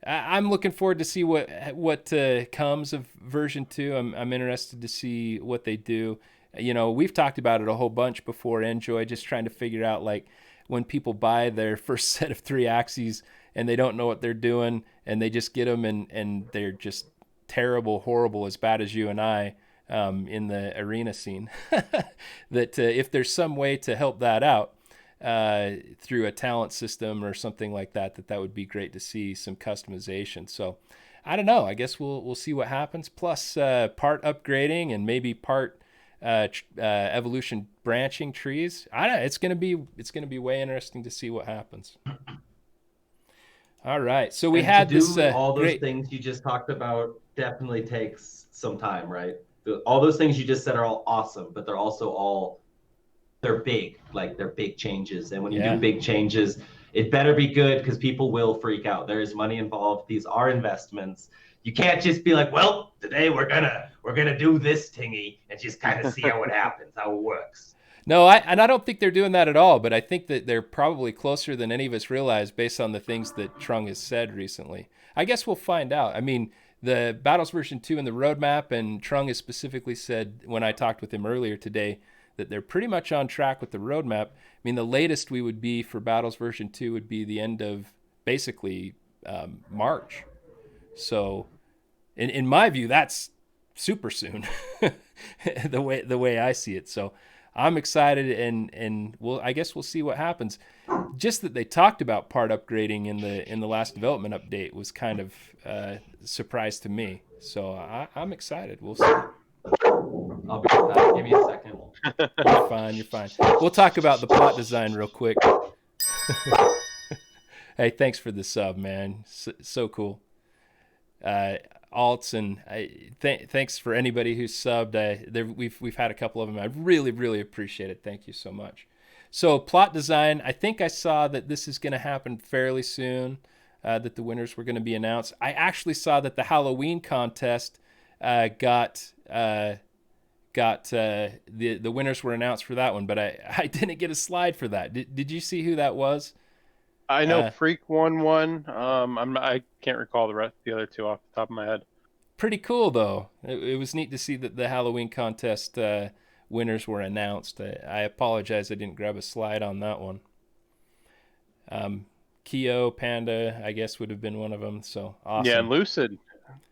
I'm looking forward to see what comes of version 2. I'm interested to see what they do. We've talked about it a whole bunch before, Enjoy, just trying to figure out like when people buy their first set of 3 Axies and they don't know what they're doing and they just get them and they're just terrible, horrible, as bad as you and I in the arena scene. That if there's some way to help that out, through a talent system or something like that would be great to see some customization. So I don't know. I guess we'll see what happens. Plus part upgrading and maybe part evolution branching trees. I don't know. It's gonna be way interesting to see what happens. All right. So we had this. All those things you just talked about definitely takes some time, right? All those things you just said are all awesome, but they're big, like they're big changes. And when you do big changes, it better be good because people will freak out. There is money involved. These are investments. You can't just be like, well, today we're gonna do this tingy and just kind of see how it happens, how it works. No, I don't think they're doing that at all, but I think that they're probably closer than any of us realize based on the things that Trung has said recently. I guess we'll find out. I mean, the Battles version 2 in the roadmap, and Trung has specifically said when I talked with him earlier today that they're pretty much on track with the roadmap. I mean, the latest we would be for Battles version 2 would be the end of basically March. So, in my view, that's super soon, the way I see it. So, I'm excited, and I guess we'll see what happens. Just that they talked about part upgrading in the last development update was kind of a surprise to me. So I'm excited. We'll see. I'll be right back. Give me a second. You're fine. You're fine. We'll talk about the plot design real quick. Hey, thanks for the sub, man. So cool. Alts, and thanks for anybody who's subbed. We've had a couple of them. I really appreciate it. Thank you so much. So plot design, I think I saw that this is going to happen fairly soon. That the winners were going to be announced. I actually saw that the Halloween contest got the winners were announced for that one, but I didn't get a slide for that. Did you see who that was? I know Freak won one. I can't recall the other two off the top of my head. Pretty cool though. It was neat to see that the Halloween contest winners were announced. I apologize I didn't grab a slide on that one. Keo, Panda, I guess would have been one of them. So awesome. Yeah, and Lucid.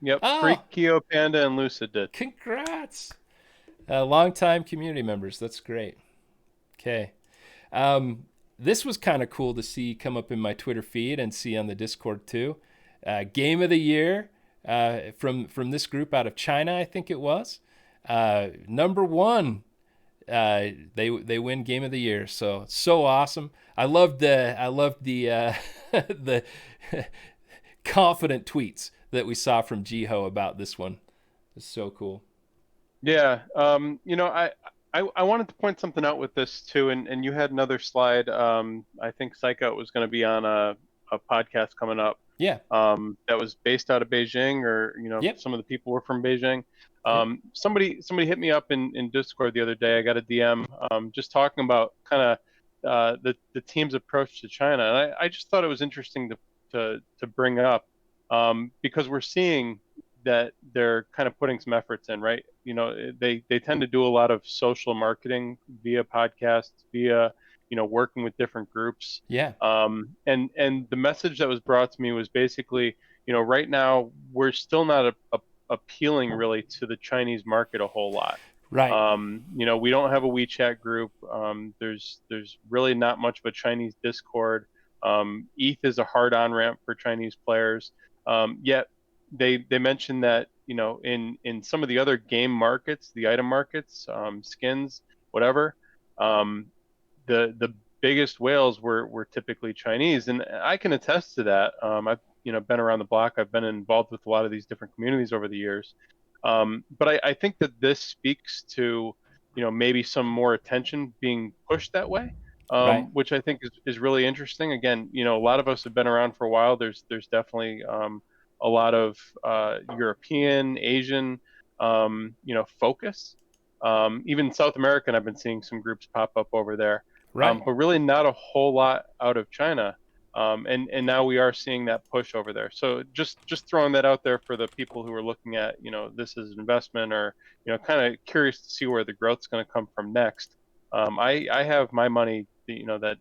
Yep, Freak, Keo, Panda, and Lucid did. Congrats. Long-time community members. That's great. Okay. This was kind of cool to see come up in my Twitter feed and see on the Discord too. Game of the year from this group out of China, I think it was. Number one, they win Game of the Year. So awesome. I loved the the confident tweets that we saw from Jiho about this one. It's so cool. Yeah. I wanted to point something out with this too, and you had another slide. I think Psycho was going to be on a podcast coming up. Yeah. That was based out of Beijing, or Yep. some of the people were from Beijing. Somebody hit me up in Discord the other day. I got a DM just talking about kind of the team's approach to China, and I just thought it was interesting to bring up because we're seeing that they're kind of putting some efforts in, right? They tend to do a lot of social marketing via podcasts, via working with different groups. Yeah. And the message that was brought to me was basically, right now we're still not appealing really to the Chinese market a whole lot. Right. We don't have a WeChat group. There's really not much of a Chinese Discord. ETH is a hard on ramp for Chinese players. Yet they mentioned that in some of the other game markets, the item markets, skins, whatever, the biggest whales were typically Chinese, and I can attest to that. I've been around the block. I've been involved with a lot of these different communities over the years, but I think that this speaks to maybe some more attention being pushed that way. Right. Which I think is really interesting. Again, a lot of us have been around for a while. There's definitely a lot of European, Asian, focus. Even South American, I've been seeing some groups pop up over there, Right. but really not a whole lot out of China. And now we are seeing that push over there. So just throwing that out there for the people who are looking at this as an investment, or kind of curious to see where the growth's going to come from next. I have my money, that.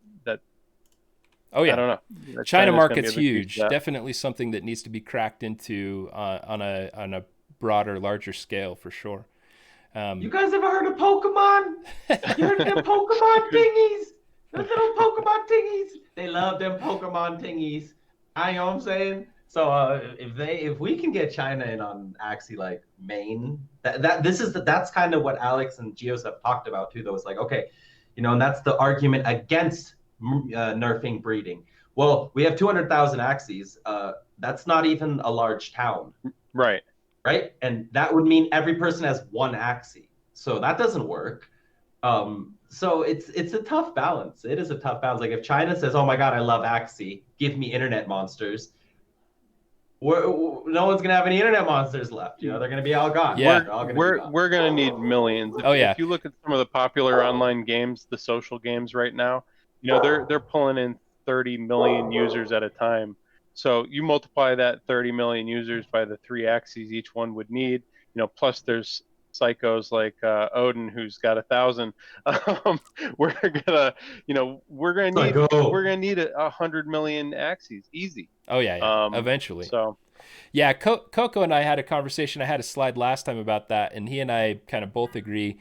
Oh yeah. I don't know. China market's huge. Definitely something that needs to be cracked into on a broader, larger scale for sure. You guys ever heard of Pokemon? You heard of them Pokemon thingies? Those little Pokemon thingies. They love them Pokemon thingies. I know what I'm saying. So if we can get China in on Axie like main, that's kind of what Alex and Geos have talked about too. Though it's like, okay, and that's the argument against nerfing breeding. Well, we have 200,000 Axies. That's not even a large town. Right. Right. And that would mean every person has one Axie. So that doesn't work. So it's a tough balance. It is a tough balance. Like if China says, oh my God, I love Axie, give me internet monsters. no one's gonna have any internet monsters left. You know, they're gonna be all gone. Yeah. They're all gonna be gone. We're gonna need millions. Oh, yeah. If you look at some of the popular online games, the social games right now, you know, they're pulling in 30 million users at a time. So you multiply that 30 million users by the 3 Axies each one would need, you know, plus there's psychos like Odin who's got 1,000. Um, we're gonna, you know, we're gonna need 100 million Axies, easy. Oh, yeah. Eventually. So yeah, Coco and I had a conversation. I had a slide last time about that, and he and I kind of both agree.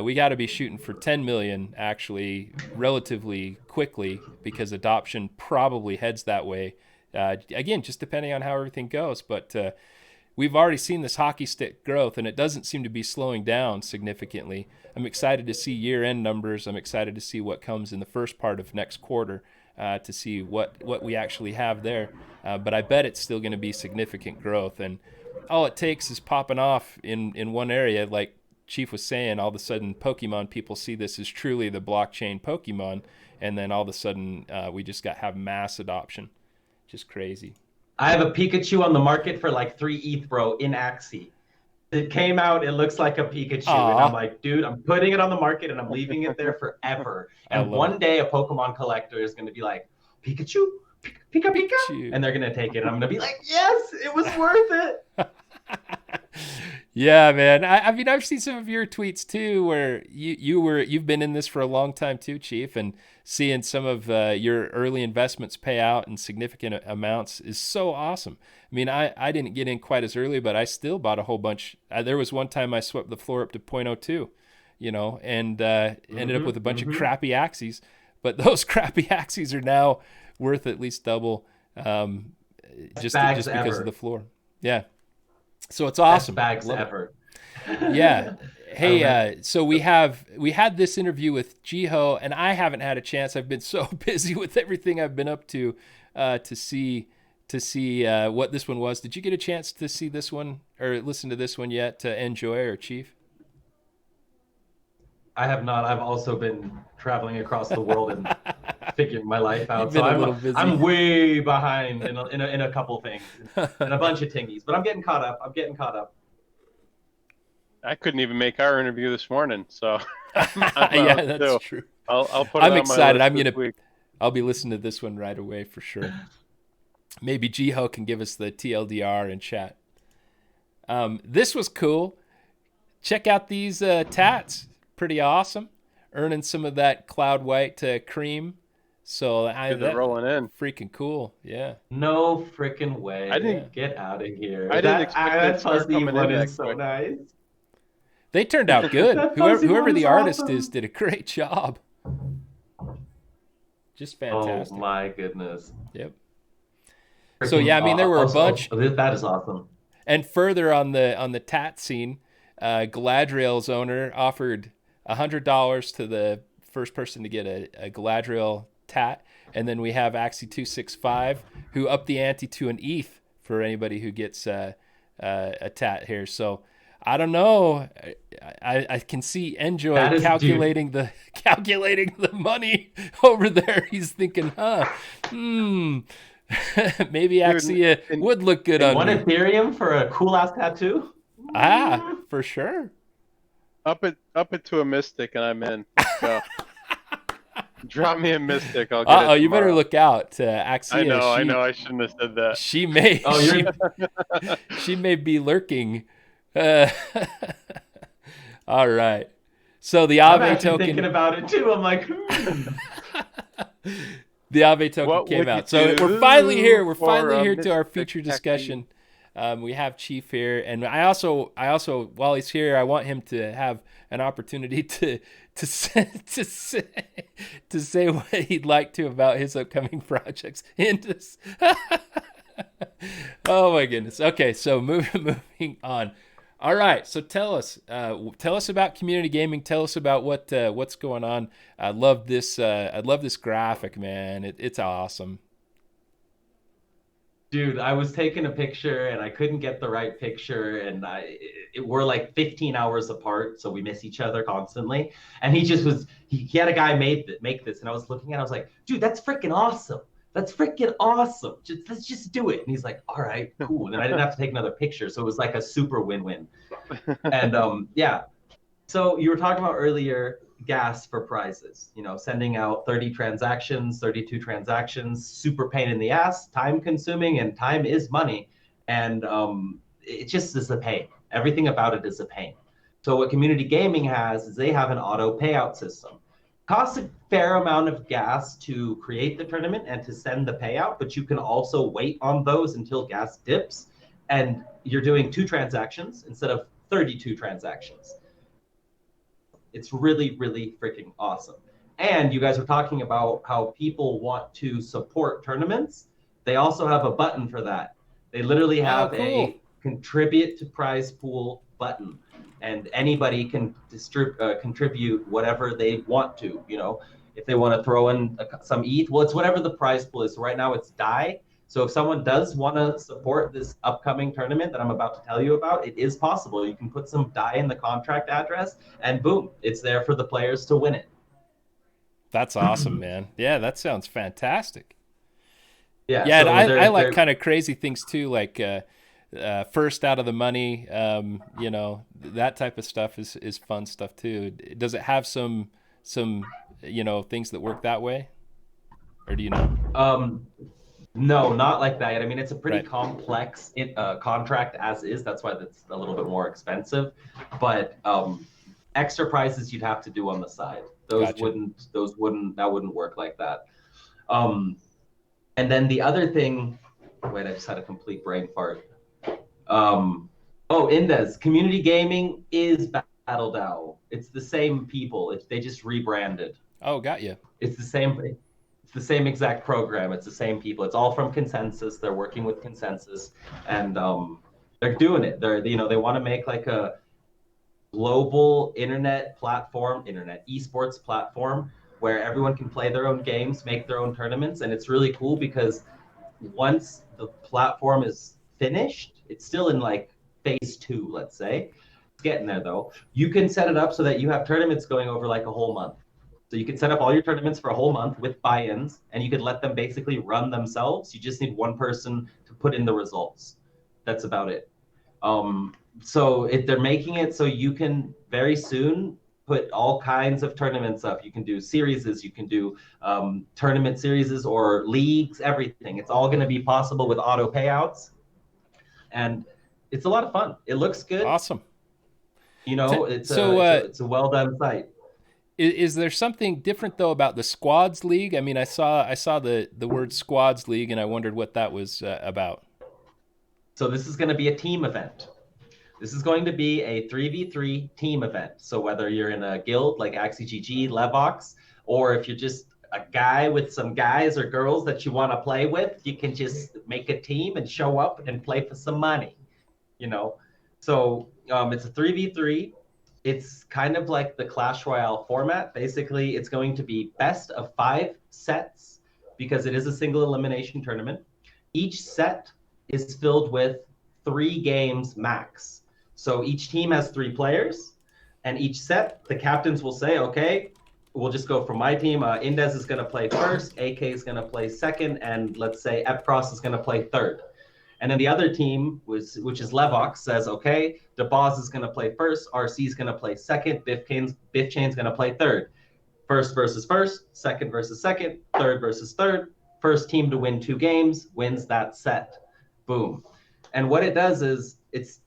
We got to be shooting for 10 million actually relatively quickly because adoption probably heads that way. Again, just depending on how everything goes. But we've already seen this hockey stick growth, and it doesn't seem to be slowing down significantly. I'm excited to see year-end numbers. I'm excited to see what comes in the first part of next quarter to see what we actually have there. But I bet it's still going to be significant growth. And all it takes is popping off in one area, like Chief was saying, all of a sudden Pokemon people see this as truly the blockchain Pokemon, and then all of a sudden we just have mass adoption. Just crazy. I have a Pikachu on the market for like 3 ETH, bro, in Axie. It came out, it looks like a Pikachu. Aww. And I'm like, dude, I'm putting it on the market and I'm leaving it there forever. And one day a Pokemon collector is going to be like, Pikachu? Pika. And they're going to take it. And I'm going to be like, yes, it was worth it. Yeah, man. I mean, I've seen some of your tweets too, where you've been in this for a long time too, Chief, and seeing some of your early investments pay out in significant amounts is so awesome. I mean, I didn't get in quite as early, but I still bought a whole bunch. There was one time I swept the floor up to 0.02, you know, and ended up with a bunch of crappy Axies. But those crappy Axies are now worth at least double, just because of the floor. Yeah. So it's awesome. Best bags ever. Yeah. Hey, so we had this interview with Jiho, and I haven't had a chance. I've been so busy with everything I've been up to see what this one was. Did you get a chance to see this one or listen to this one yet, to Enjoy or Chief? I have not. I've also been traveling across the world and figuring my life out. So I'm way behind in a couple things and a bunch of tingies, but I'm getting caught up. I couldn't even make our interview this morning, so yeah, that's true. I'll put. I'm excited. I'll be listening to this one right away for sure. Maybe Jiho can give us the TLDR in chat. This was cool. Check out these tats. Pretty awesome. Earning some of that cloud white cream. So they're rolling in. Freaking cool. Yeah. No freaking way. I didn't get out of here. I didn't expect that fuzzy coming one in is so nice. They turned out good. Whoever the artist is did a great job. Just fantastic. Oh my goodness. Yep. So yeah, I mean there were a bunch. That is awesome. And further on the tat scene, Galadriel's owner offered $100 to the first person to get a Galadriel tat, and then we have Axie 265 who upped the ante to an ETH for anybody who gets a tat here. So I don't know. I can see Enjoy calculating the money over there. He's thinking, maybe Axie would look good on one me. Ethereum for a cool ass tattoo. For sure. Up it to a mystic, and I'm in. So. Drop me a mystic. I'll get it. You better look out, Axie. I know. I shouldn't have said that. She may. She may be lurking. All right. So the Aave token. Thinking about it too. I'm like. The Aave token came out. So we're finally here. We're finally here to our feature discussion. We have Chief here, and I also while he's here, I want him to have an opportunity to say what he'd like to about his upcoming projects. Oh my goodness. Okay, so moving on. All right, so tell us about community gaming. Tell us about what's going on. I love this graphic, man. It's awesome. Dude, I was taking a picture and I couldn't get the right picture, and we're like 15 hours apart, so we miss each other constantly. And he had a guy make this, and I was looking at it, I was like, dude, that's freaking awesome. That's freaking awesome. Let's just do it. And he's like, all right, cool. And then I didn't have to take another picture. So it was like a super win-win. And yeah. So you were talking about earlier gas for prizes, sending out 30 transactions, 32 transactions, super pain in the ass, time consuming, and time is money. And it just is a pain. Everything about it is a pain. So what community gaming has is they have an auto payout system. Costs a fair amount of gas to create the tournament and to send the payout, but you can also wait on those until gas dips, and you're doing 2 transactions instead of 32 transactions. It's really, really freaking awesome. And you guys were talking about how people want to support tournaments. They also have a button for that. They literally have a contribute to prize pool button, and anybody can contribute whatever they want to. If they want to throw in some ETH, well, it's whatever the prize pool is. So right now it's DAI. So if someone does want to support this upcoming tournament that I'm about to tell you about, it is possible. You can put some DAI in the contract address, and boom, it's there for the players to win it. That's awesome, man. Yeah, that sounds fantastic. Yeah, yeah, so and I like kind of crazy things too, like first out of the money. That type of stuff is fun stuff too. Does it have some things that work that way, or do you know? No, not like that. I mean, it's a pretty complex contract as is. That's why it's a little bit more expensive. But extra prizes you'd have to do on the side. That wouldn't work like that. And then the other thing, wait, I just had a complete brain fart. Indes, community gaming is Battle DAO. It's the same people. They just rebranded. Oh, got you. It's the same. It's the same exact program. It's the same people. It's all from Consensus. They're working with Consensus, and they're doing it. They want to make like a global internet esports platform where everyone can play their own games, make their own tournaments, and it's really cool because once the platform is finished, it's still in like phase 2, let's say. It's getting there though. You can set it up so that you have tournaments going over like a whole month. So you can set up all your tournaments for a whole month with buy-ins, and you could let them basically run themselves. You just need one person to put in the results. That's about it. So if they're making it so you can very soon put all kinds of tournaments up. You can do series, you can do tournament series or leagues, everything. It's all going to be possible with auto payouts. And it's a lot of fun. It looks good. Awesome. It's a well-done site. Is there something different though about the Squads League? I mean, I saw the word Squads League, and I wondered what that was about. So this is going to be a team event. This is going to be a 3v3 team event. So whether you're in a guild like Axie GG, Levox, or if you're just a guy with some guys or girls that you want to play with, you can just make a team and show up and play for some money. So it's a 3v3. It's kind of like the Clash Royale format. Basically, it's going to be best of 5 sets because it is a single elimination tournament. Each set is filled with 3 games max. So each team has 3 players, and each set, the captains will say, okay, we'll just go from my team. Indes is going to play first, AK is going to play second, and let's say Epcross is going to play third. And then the other team, which is Levox, says, okay, DeBoz is going to play first, RC is going to play second, Biffchain's going to play third. First versus first, second versus second, third versus third. First team to win 2 games wins that set. Boom. And what it does is it's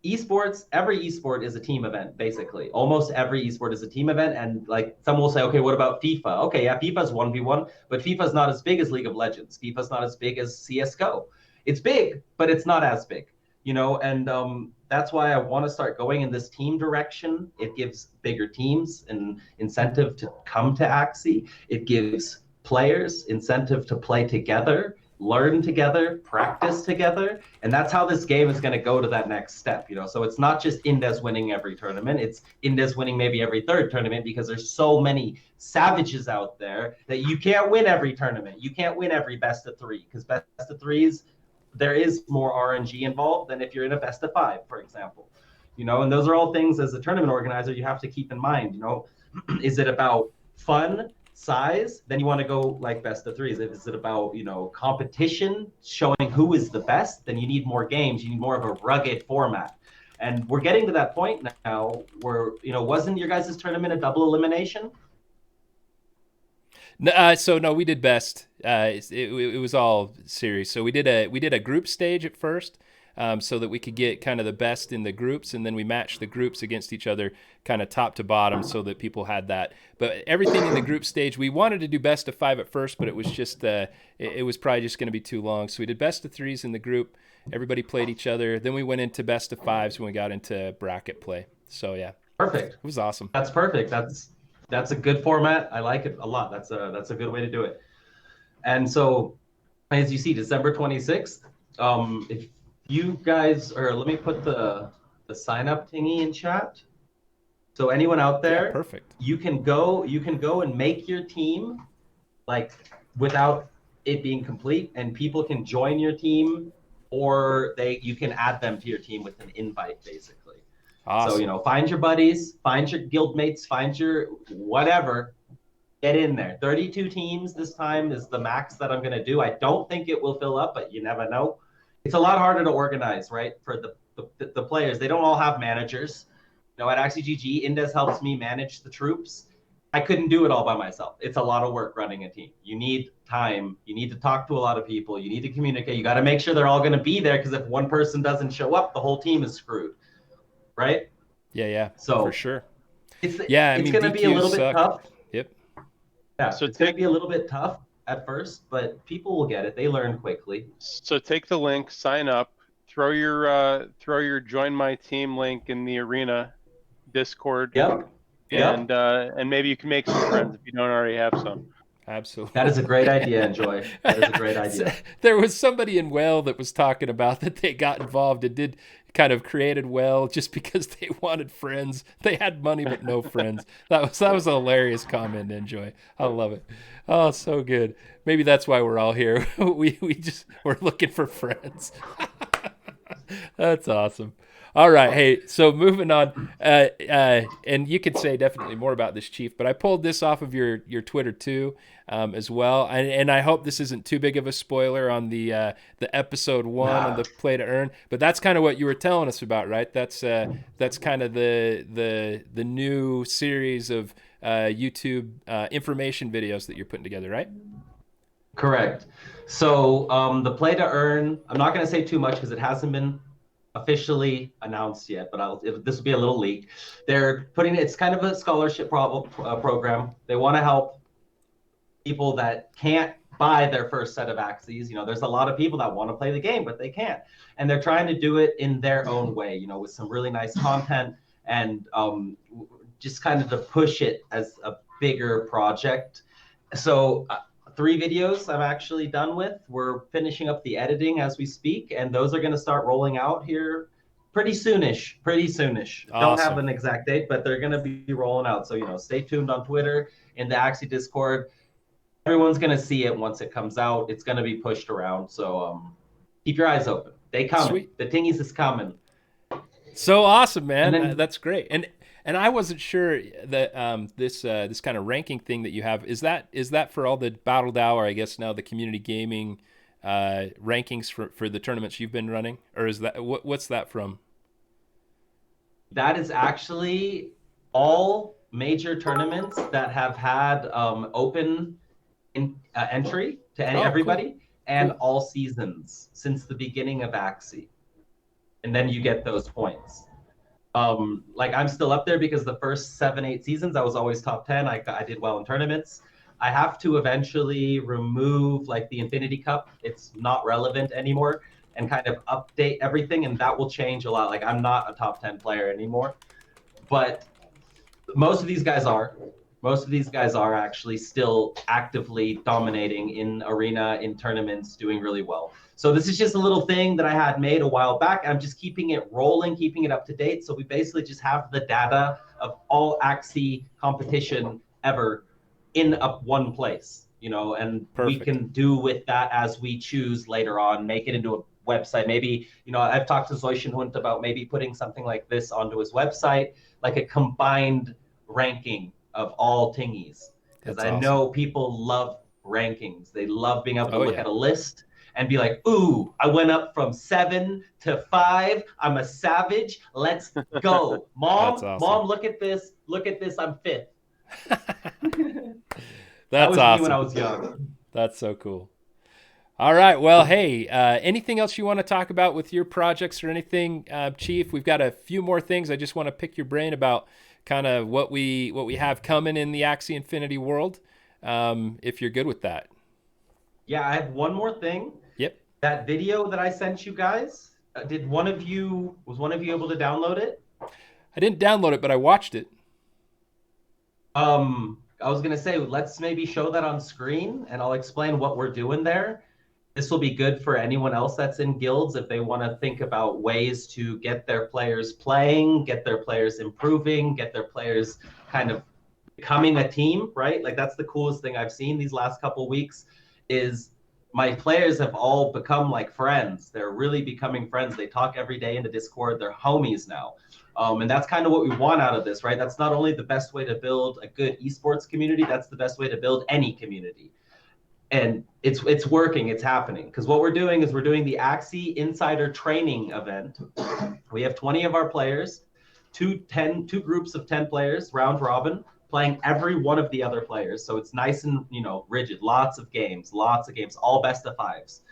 esports. Every esport is a team event, basically. Almost every esport is a team event. And like someone will say, okay, what about FIFA? Okay, yeah, FIFA's 1v1, but FIFA's not as big as League of Legends. FIFA's not as big as CSGO. It's big, but it's not as big, and that's why I want to start going in this team direction. It gives bigger teams an incentive to come to Axie. It gives players incentive to play together, learn together, practice together. And that's how this game is going to go to that next step, So it's not just Indes winning every tournament. It's Indes winning maybe every 3rd tournament because there's so many savages out there that you can't win every tournament. You can't win every best of 3 because best of 3s, there is more RNG involved than if you're in a best of 5, for example. And those are all things as a tournament organizer you have to keep in mind. Is it about fun, size, then you want to go like best of threes. If it's about, you know, competition, showing who is the best, then you need more games. You need more of a rugged format. And we're getting to that point now where, you know, wasn't your guys' tournament a double elimination? So no, we did best. It was all series. So we did a group stage at first, so that we could get kind of the best in the groups, and then we matched the groups against each other, kind of top to bottom, so that people had that. But everything in the group stage, we wanted to do best of 5 at first, but it was just it was probably just going to be too long. So we did best of 3s in the group. Everybody played each other. Then we went into best of 5s when we got into bracket play. So yeah, Perfect. it was awesome. That's perfect. That's a good format. I like it a lot. That's a good way to do it. And so, as you see, December 26th. If you guys, or let me put the sign up thingy in chat. So anyone out there, Yeah, perfect. you can go and make your team like without it being complete, and people can join your team, or you can add them to your team with an invite, basically. Awesome. So, you know, find your buddies, find your guild mates, find your whatever, get in there. 32 teams this time is the max that I'm going to do. I don't think it will fill up, but you never know. It's a lot harder to organize, right? For the players. They don't all have managers. You know, at Axie GG, Indes helps me manage the troops. I couldn't do it all by myself. It's a lot of work running a team. You need time. You need to talk to a lot of people. You need to communicate. You got to make sure they're all going to be there, because if one person doesn't show up, the whole team is screwed. Right? Yeah, so for sure. It's DQs going to be a little bit tough. Yep. Yeah, so it's going to be a little bit tough at first, but people will get it. They learn quickly. So take the link, sign up, throw your join my team link in the arena Discord. Yep. And maybe you can make some friends if you don't already have some. Absolutely. That is a great idea, Enjoy. That is a great idea. There was somebody in Well that was talking about that they got involved and did created Well just because they wanted friends. They had money but no friends. That was a hilarious comment, Enjoy. I love it. Oh, so good. Maybe that's why we're all here. We're looking for friends. That's awesome. All right, hey, so moving on, and you could say definitely more about this, Chief, but I pulled this off of your Twitter too, as well, and I hope this isn't too big of a spoiler on the episode 1 on the play to earn, but that's kind of what you were telling us about, right? That's kind of the new series of YouTube information videos that you're putting together, right? Correct. So the play to earn, I'm not going to say too much because it hasn't been officially announced yet, but this will be a little leak. They're putting it's kind of a scholarship program. They want to help people that can't buy their first set of Axies. You know, there's a lot of people that want to play the game, but they can't, and they're trying to do it in their own way. You know, with some really nice content and just kind of to push it as a bigger project. So. 3 videos I'm actually done with. We're finishing up the editing as we speak, and those are going to start rolling out here pretty soonish. Awesome. Don't have an exact date, but they're going to be rolling out. So, you know, stay tuned on Twitter, in the Axie Discord. Everyone's going to see it once it comes out. It's going to be pushed around. So keep your eyes open. They coming. Sweet. The tingies is coming. So awesome, man. That's great. And I wasn't sure that this kind of ranking thing that you have is that for all the Battle DAO, or I guess now the community gaming rankings for the tournaments you've been running, or is that what's that from? That is actually all major tournaments that have had open entry to everybody, cool. And cool. All seasons since the beginning of Axie, and then you get those points. Like I'm still up there because the first 7-8 seasons I was always top 10. I did well in tournaments. I have to eventually remove like the Infinity Cup. It's not relevant anymore, and kind of update everything, and that will change a lot. Like I'm not a top 10 player anymore, but most of these guys are. Most of these guys are actually still actively dominating in arena, in tournaments, doing really well. So this is just a little thing that I had made a while back. I'm just keeping it rolling, keeping it up to date. So we basically just have the data of all Axie competition ever in one place, you know, and Perfect. We can do with that as we choose later on, make it into a website. Maybe, you know, I've talked to Zoishenhund about maybe putting something like this onto his website, like a combined ranking of all tingies. because That's I awesome. know people love rankings. They love being able to Oh look yeah. at a list and be like, ooh, I went up from 7 to 5. I'm a savage. Let's go. That's Mom, awesome. mom, look at this. Look at this. I'm fifth. That That's was me when I awesome. was young. That's so cool. All right. Well, hey, anything else you want to talk about with your projects or anything, Chief? We've got a few more things. I just want to pick your brain about kind of what we have coming in the Axie Infinity world, if you're good with that. Yeah, I have one more thing. Yep. That video that I sent you guys, was one of you able to download it? I didn't download it, but I watched it. I was gonna say, let's maybe show that on screen and I'll explain what we're doing there. This will be good for anyone else that's in guilds if they want to think about ways to get their players playing, get their players improving, get their players kind of becoming a team, right? Like that's the coolest thing I've seen these last couple weeks is my players have all become like friends. They're really becoming friends. They talk every day in the Discord. They're homies now. And that's kind of what we want out of this, right? That's not only the best way to build a good esports community, that's the best way to build any community. And it's working, it's happening. Because what we're doing is we're doing the Axie Insider Training event. We have 20 of our players, two groups of 10 players, round robin, playing every one of the other players. So it's nice and rigid. Lots of games, all best of fives.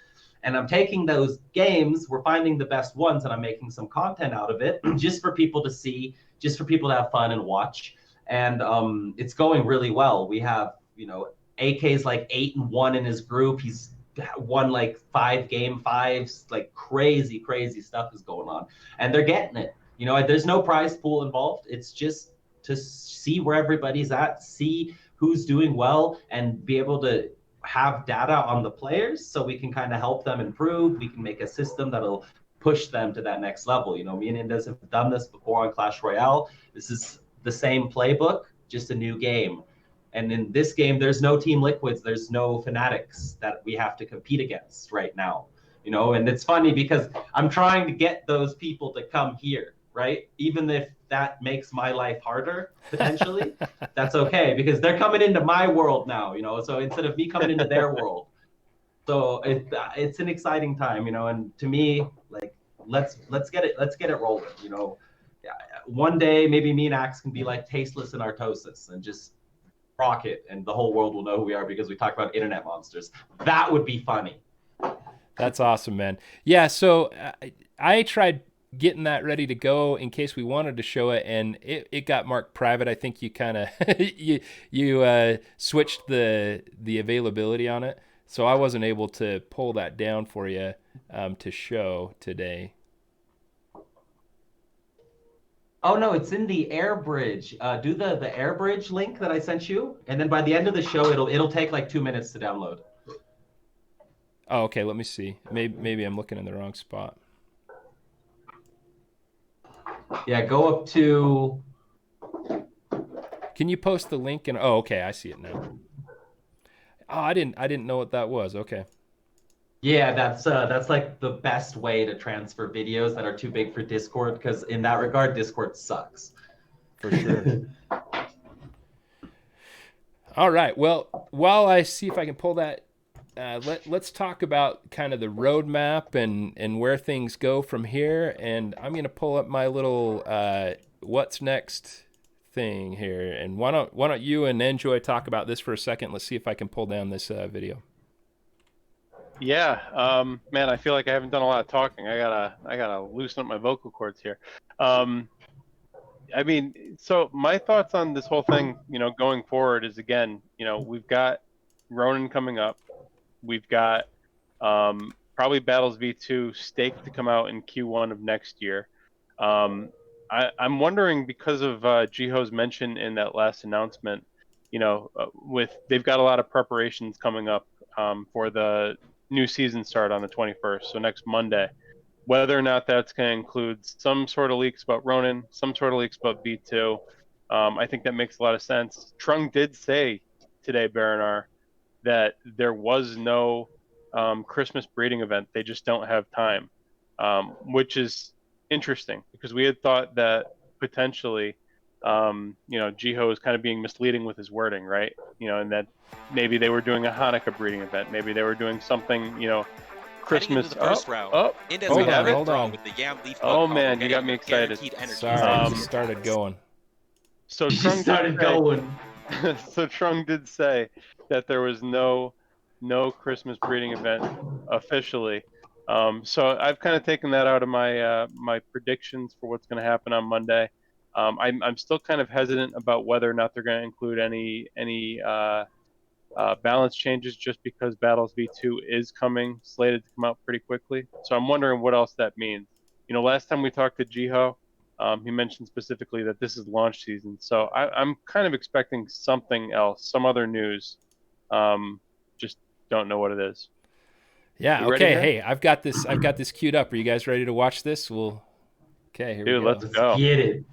And I'm taking those games, we're finding the best ones, and I'm making some content out of it just for people to see, just for people to have fun and watch. And it's going really well. We have, AK's like 8-1 in his group. He's won like 5 game 5s, like crazy, crazy stuff is going on. And they're getting it. There's no prize pool involved. It's just to see where everybody's at, see who's doing well, and be able to have data on the players so we can kind of help them improve. We can make a system that'll push them to that next level. Me and Indes have done this before on Clash Royale. This is the same playbook, just a new game. And in this game, there's no Team Liquids, there's no Fanatics that we have to compete against right now. And it's funny because I'm trying to get those people to come here, right? Even if that makes my life harder, potentially, that's okay because they're coming into my world now, so instead of me coming into their world. So it's an exciting time, and to me, like, let's get it rolling, Yeah, one day, maybe me and Axe can be like Tasteless and Artosis and just rock it, and the whole world will know who we are because we talk about internet monsters. That would be funny. That's awesome, man. Yeah, so I tried getting that ready to go in case we wanted to show it, and it got marked private. I think you kind of you switched the availability on it, so I wasn't able to pull that down for you to show today. Oh no, it's in the air bridge. Do the air bridge link that I sent you, and then by the end of the show, it'll take like 2 minutes to download. Oh, okay. Let me see. Maybe I'm looking in the wrong spot. Yeah, go up to. Can you post the link? And oh, okay, I see it now. Oh, I didn't know what that was. Okay. Yeah, that's like the best way to transfer videos that are too big for Discord because in that regard, Discord sucks. For sure. All right. Well, while I see if I can pull that, let's talk about kind of the roadmap and where things go from here. And I'm going to pull up my little what's next thing here. And why don't you and Enjoy talk about this for a second? Let's see if I can pull down this video. Yeah, man, I feel like I haven't done a lot of talking. I gotta loosen up my vocal cords here. I mean, so my thoughts on this whole thing, going forward is, again, we've got Ronin coming up. We've got probably Battles V2 staked to come out in Q1 of next year. I'm wondering, because of Jiho's mention in that last announcement, they've got a lot of preparations coming up for the new season start on the 21st, so next Monday. Whether or not that's going to include some sort of leaks about Ronin, some sort of leaks about V2, I think that makes a lot of sense. Trung did say today, Baranar, that there was no Christmas breeding event. They just don't have time, which is interesting because we had thought that potentially Jiho is kind of being misleading with his wording, right? And that maybe they were doing a Hanukkah breeding event. Maybe they were doing something, Heading into Christmas. the first round, Indes we got have a it. great draw with the Yam Leaf Bug Oh combo, man, you got getting me him excited. guaranteed energy. Sorry, it just started going. So She started going. So Trung did say that there was no Christmas breeding event officially. So I've kind of taken that out of my predictions for what's going to happen on Monday. I'm still kind of hesitant about whether or not they're going to include any balance changes, just because Battles V2 is slated to come out pretty quickly. So I'm wondering what else that means. Last time we talked to Jiho, he mentioned specifically that this is launch season. So I'm kind of expecting something else, some other news. Just don't know what it is. Yeah. Okay. Hey, I've got this queued up. Are you guys ready to watch this? Okay, here we go. Let's go. Get it.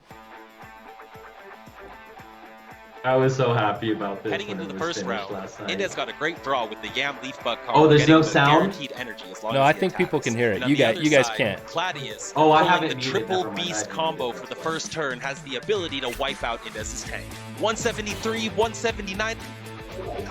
I was so happy about this. Heading into the first round, Indes got a great draw with the Yam Leaf Bug combo. Oh, there's no sound? Guaranteed energy as long No, as I he think attacks. people can hear it. And You on the guys other can't. side, Claudius, Oh, I pulling haven't the muted, triple never mind, beast I combo muted. for the first turn, has the ability to wipe out Indes's tank. 173, 179.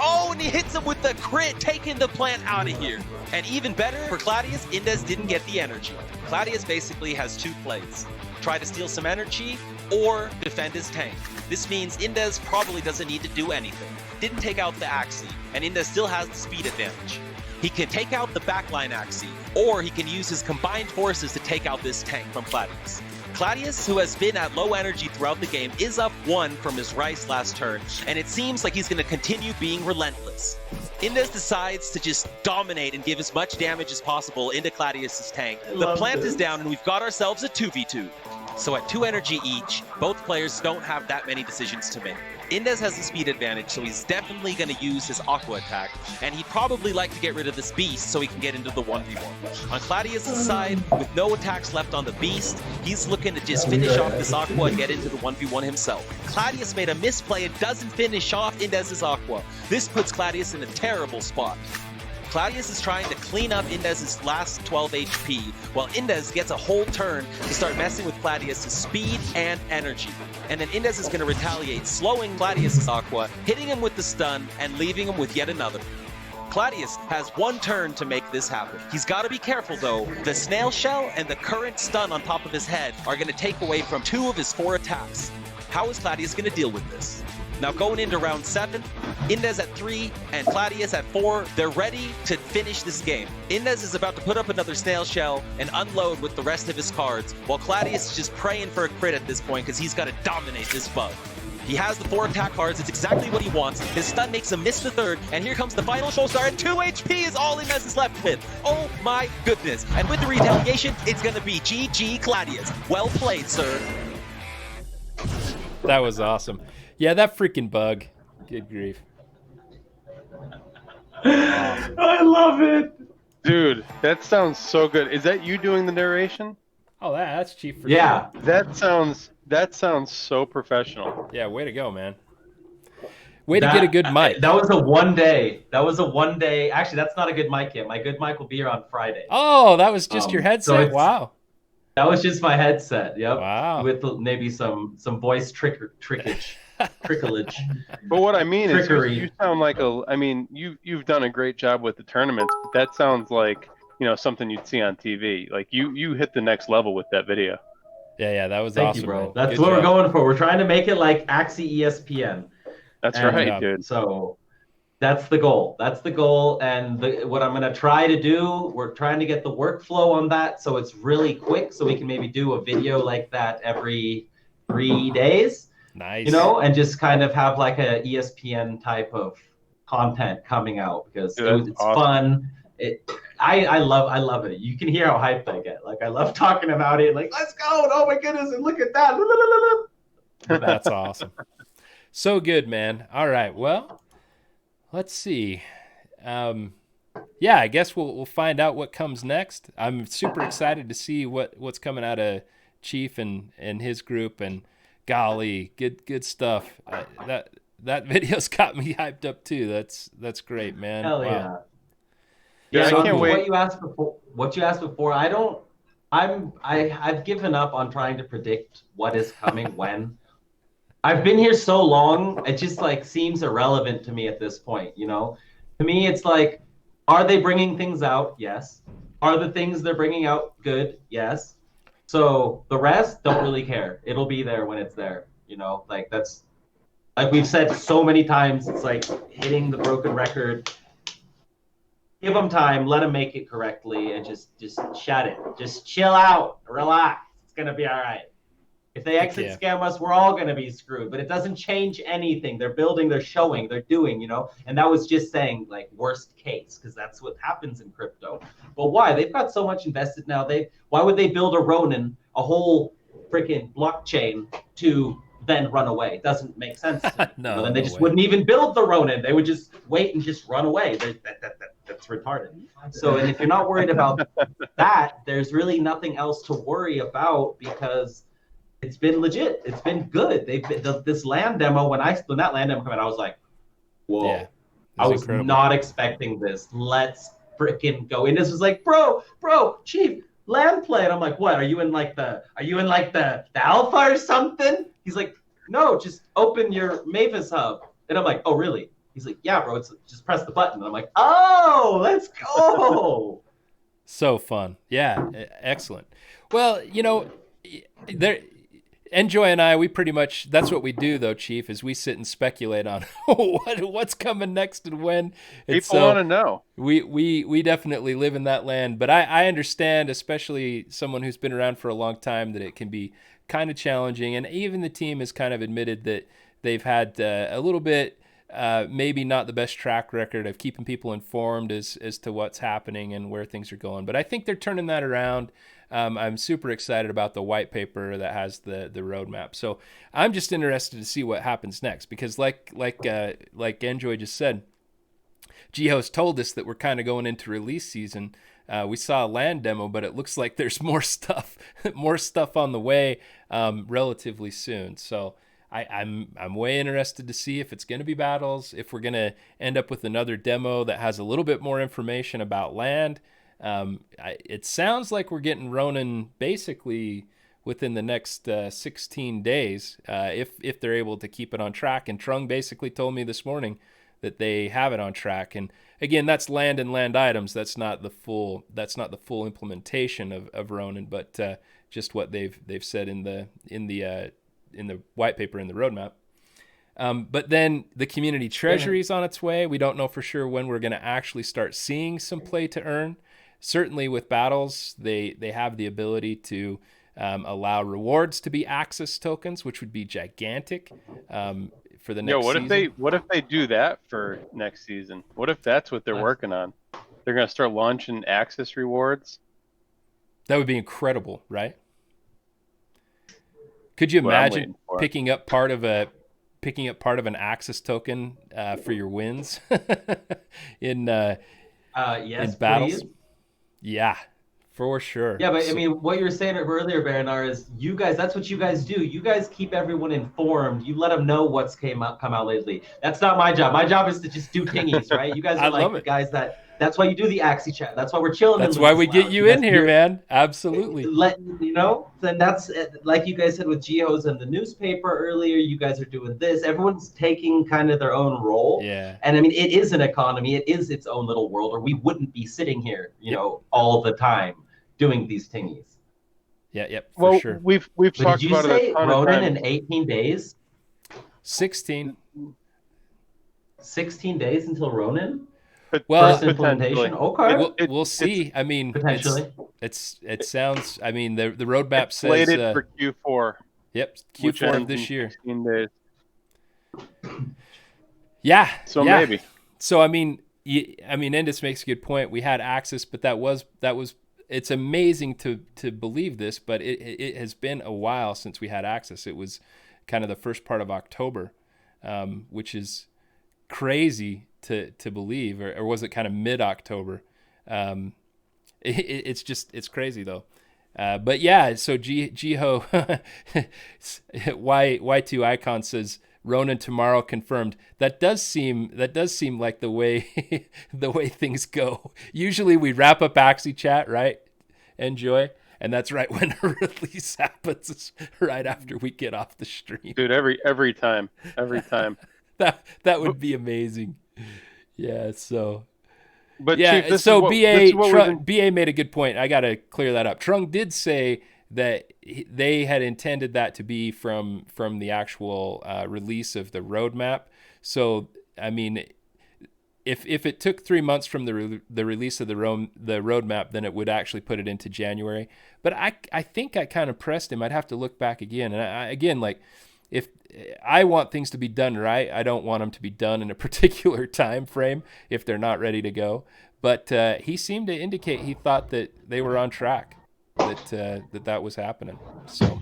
Oh, and he hits him with the crit, taking the plant out of here. And even better for Claudius, Indes didn't get the energy. Claudius basically has two plays. Try to steal some energy or defend his tank. This means Indes probably doesn't need to do anything. Didn't take out the Axie, and Indes still has the speed advantage. He can take out the backline Axie, or he can use his combined forces to take out this tank from Claudius. Claudius, who has been at low energy throughout the game, is up 1 from his Rice last turn, and it seems like he's going to continue being relentless. Indes decides to just dominate and give as much damage as possible into Claudius's tank. The plant is down, and we've got ourselves a 2v2. So at 2 energy each, both players don't have that many decisions to make. Indes has the speed advantage, so he's definitely going to use his Aqua attack, and he'd probably like to get rid of this Beast so he can get into the 1v1. On Claudius' side, with no attacks left on the Beast, he's looking to just finish off this Aqua and get into the 1v1 himself. Claudius made a misplay and doesn't finish off Indes' Aqua. This puts Claudius in a terrible spot. Claudius is trying to clean up Indes' last 12 HP, while Indes gets a whole turn to start messing with Claudius' speed and energy. And then Indes is going to retaliate, slowing Claudius' Aqua, hitting him with the stun, and leaving him with yet another. Claudius has 1 turn to make this happen. He's got to be careful though. The snail shell and the current stun on top of his head are going to take away from 2 of his 4 attacks. How is Claudius going to deal with this? Now going into round 7, Indes at 3 and Claudius at 4, they're ready to finish this game. Indes is about to put up another snail shell and unload with the rest of his cards, while Claudius is just praying for a crit at this point because he's got to dominate this bug. He has the 4 attack cards, it's exactly what he wants. His stun makes him miss the 3rd, and here comes the final show star, and 2 HP is all Indes is left with. Oh my goodness. And with the retaliation, it's gonna be GG Claudius. Well played, sir. That was awesome. Yeah, that freaking bug. Good grief. Awesome. I love it. Dude, that sounds so good. Is that you doing the narration? Oh, that's cheap for Yeah. sure. That sounds so professional. Yeah, way to go, man. Way to get a good mic. That was a 1 day. Actually, that's not a good mic yet. My good mic will be here on Friday. Oh, that was just your headset? Wow. That was just my headset. Yep. Wow. With maybe some voice tricklage. But what I mean Trickery. is you sound like you've done a great job with the tournaments, but that sounds like, something you'd see on TV. Like you hit the next level with that video. Yeah, that was Thank awesome, you, bro. man. That's Good what job. we're going for. We're trying to make it like Axie ESPN. That's right, dude. So that's the goal. And what I'm going to try to do, we're trying to get the workflow on that so it's really quick so we can maybe do a video like that every 3 days. Nice. And just kind of have like a ESPN type of content coming out because it's awesome. Fun. I love it. You can hear how hyped I get. Like I love talking about it. Like, let's go. Oh my goodness. And look at that. That's awesome. So good, man. All right. Well, let's see. Yeah, I guess we'll find out what comes next. I'm super excited to see what's coming out of Chief and his group, and golly, good stuff. That video's got me hyped up too. That's great, man. Hell yeah. Wow. Yeah, I can't wait. What you asked before, I've given up on trying to predict what is coming when. I've been here so long, it just like seems irrelevant to me at this point, you know? To me, it's like, are they bringing things out? Yes. Are the things they're bringing out good? Yes. So the rest, don't really care. It'll be there when it's there, you know? Like that's, like we've said so many times, it's like hitting the broken record. Give them time, let them make it correctly, and just shut it. Just chill out, relax. It's gonna be all right. If they exit scam us, we're all going to be screwed. But it doesn't change anything. They're building, they're showing, they're doing, you know. And that was just saying like worst case, because that's what happens in crypto. But why? They've got so much invested now. Why would they build a Ronin, a whole freaking blockchain to then run away? It doesn't make sense. No, then they just wouldn't even build the Ronin. They would just wait and just run away. That's retarded. So, and if you're not worried about that, there's really nothing else to worry about because it's been legit. It's been good. This land demo, when that land demo came out, I was like, whoa. Yeah, I was incredible. Not expecting this. Let's freaking go. And this was like, bro, Chief, land play. And I'm like, what? Are you in like the alpha or something? He's like, no, just open your Mavis hub. And I'm like, oh, really? He's like, yeah, bro, just press the button. And I'm like, oh, let's go. So fun. Yeah, excellent. Well, you know, Enjoy and I, we pretty much, that's what we do though, Chief, is we sit and speculate on what's coming next and when. People want to know. We definitely live in that land, but I understand, especially someone who's been around for a long time, that it can be kind of challenging. And even the team has kind of admitted that they've had a little bit, maybe not the best track record of keeping people informed as to what's happening and where things are going. But I think they're turning that around. I'm super excited about the white paper that has the roadmap. So I'm just interested to see what happens next because like Enjoy just said, Jiho's told us that we're kind of going into release season. We saw a land demo, but it looks like there's more stuff on the way relatively soon. So I'm way interested to see if it's going to be battles, if we're going to end up with another demo that has a little bit more information about land. It sounds like we're getting Ronin basically within the next 16 days, if they're able to keep it on track. And Trung basically told me this morning that they have it on track. And again, that's land and land items. That's not the full implementation of Ronin, but just what they've said in the white paper in the roadmap. But then the community treasury is on its way. We don't know for sure when we're going to actually start seeing some play to earn. Certainly with battles, they have the ability to allow rewards to be access tokens, which would be gigantic for the next season. What if they do that for next season? What if that's what they're working on? They're going to start launching access rewards? That would be incredible, right? Could you imagine picking up part of an access token for your wins in battles? Please. Yeah, for sure. Yeah, but I mean, what you were saying earlier, Baranar, is you guys, that's what you guys do. You guys keep everyone informed. You let them know what's come out lately. That's not my job. My job is to just do tingies, right? You guys are like the guys that's why you do the Axie Chat. That's why we're chilling. That's why we get you in here, man. Absolutely. Then that's like you guys said with Geos and the newspaper earlier. You guys are doing this. Everyone's taking kind of their own role. Yeah. And I mean, it is an economy. It is its own little world, or we wouldn't be sitting here, you know, all the time doing these tingies. Yeah. For sure. We've talked about it a ton of Ronin time. in 18 days? 16. 16 days until Ronin? Well, first implementation. Okay. We'll see. I mean, potentially. It sounds. I mean, the roadmap says slated for Q4. Yep, Q4 of this year. 16 days. Yeah. So maybe. So I mean, Endis makes a good point. We had access, but that was. It's amazing to believe this, but it has been a while since we had access. It was kind of the first part of October, which is crazy to believe, or was it kind of mid-October? It's crazy though. But yeah, so Jiho Y2 Icon says Ronin tomorrow confirmed. That does seem like the way things go. Usually we wrap up Axie Chat, right? Enjoy. and that's right when a release happens, right after we get off the stream. Dude, every time. That would be amazing. Yeah, so But yeah, Chief, this so is what we've been. BA made a good point. I got to clear that up. Trung did say that they had intended that to be from the actual release of the roadmap. So, I mean, if it took 3 months from the release of the roadmap, then it would actually put it into January. But I think I kind of pressed him. I'd have to look back again. And again, like, if I want things to be done right, I don't want them to be done in a particular time frame if they're not ready to go. But he seemed to indicate he thought that they were on track, that was happening. So,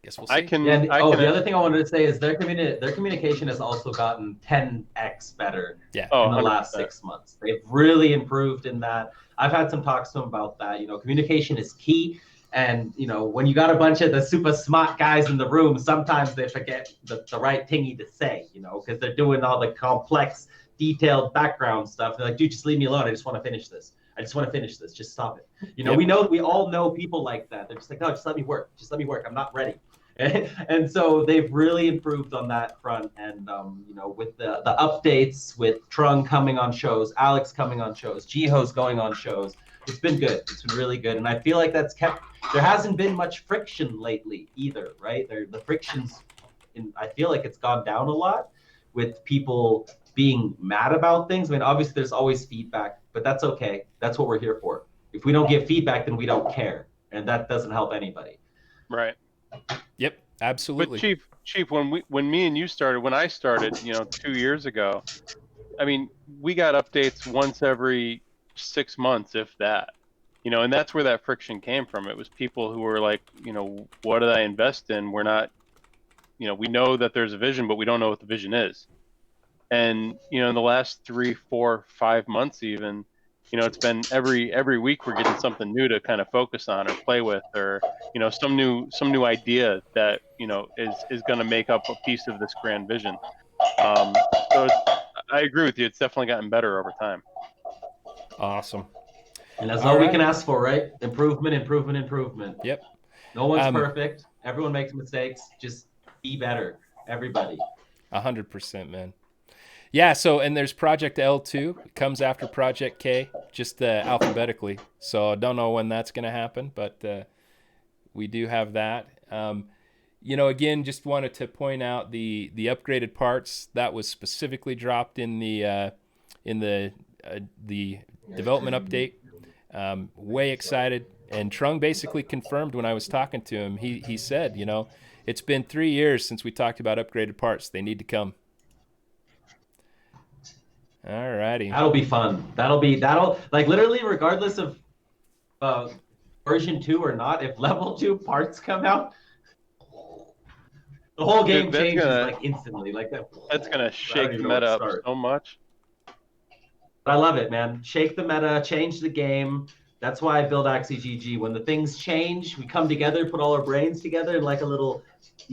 guess we'll see. The other thing I wanted to say is their communication has also gotten 10x better in the last 6 months. They've really improved in that. I've had some talks to them about that. Communication is key. And, when you got a bunch of the super smart guys in the room, sometimes they forget the right thingy to say, because they're doing all the complex, detailed background stuff. They're like, dude, just leave me alone. I just want to finish this. Just stop it. We all know people like that. They're just like, no, just let me work. I'm not ready. And so they've really improved on that front. And, with the updates, with Trung coming on shows, Alex coming on shows, Jiho's going on shows, it's been good. It's been really good. And I feel like there hasn't been much friction lately either, right? The friction's, I feel like it's gone down a lot with people being mad about things. I mean, obviously there's always feedback, but that's okay. That's what we're here for. If we don't give feedback, then we don't care. And that doesn't help anybody. Right. Yep, absolutely. But Chief, when me and you started, when I started, 2 years ago, I mean, we got updates once every 6 months, if that, and that's where that friction came from. It was people who were like, what did I invest in? We're not, we know that there's a vision, but we don't know what the vision is. And, in the last 3, 4, 5 months, even, it's been every week we're getting something new to kind of focus on or play with, or, some new idea that, is going to make up a piece of this grand vision. So I agree with you. It's definitely gotten better over time. Awesome. And that's all we can ask for, right? Improvement. Yep. No one's perfect. Everyone makes mistakes. Just be better. Everybody. 100%, man. Yeah, so, and there's Project L2. It comes after Project K, just alphabetically. So I don't know when that's going to happen, but we do have that. Again, just wanted to point out the upgraded parts that was specifically dropped in the development update. Way excited. And Trung basically confirmed when I was talking to him, he said, it's been 3 years since we talked about upgraded parts. They need to come. All righty. That'll be fun. That'll like literally regardless of version 2 or not, if level 2 parts come out, the whole game changes like instantly. Like that. That's gonna shake the meta up so much. But I love it, man. Shake the meta, change the game. That's why I build Axie GG. When the things change, we come together, put all our brains together in like a little,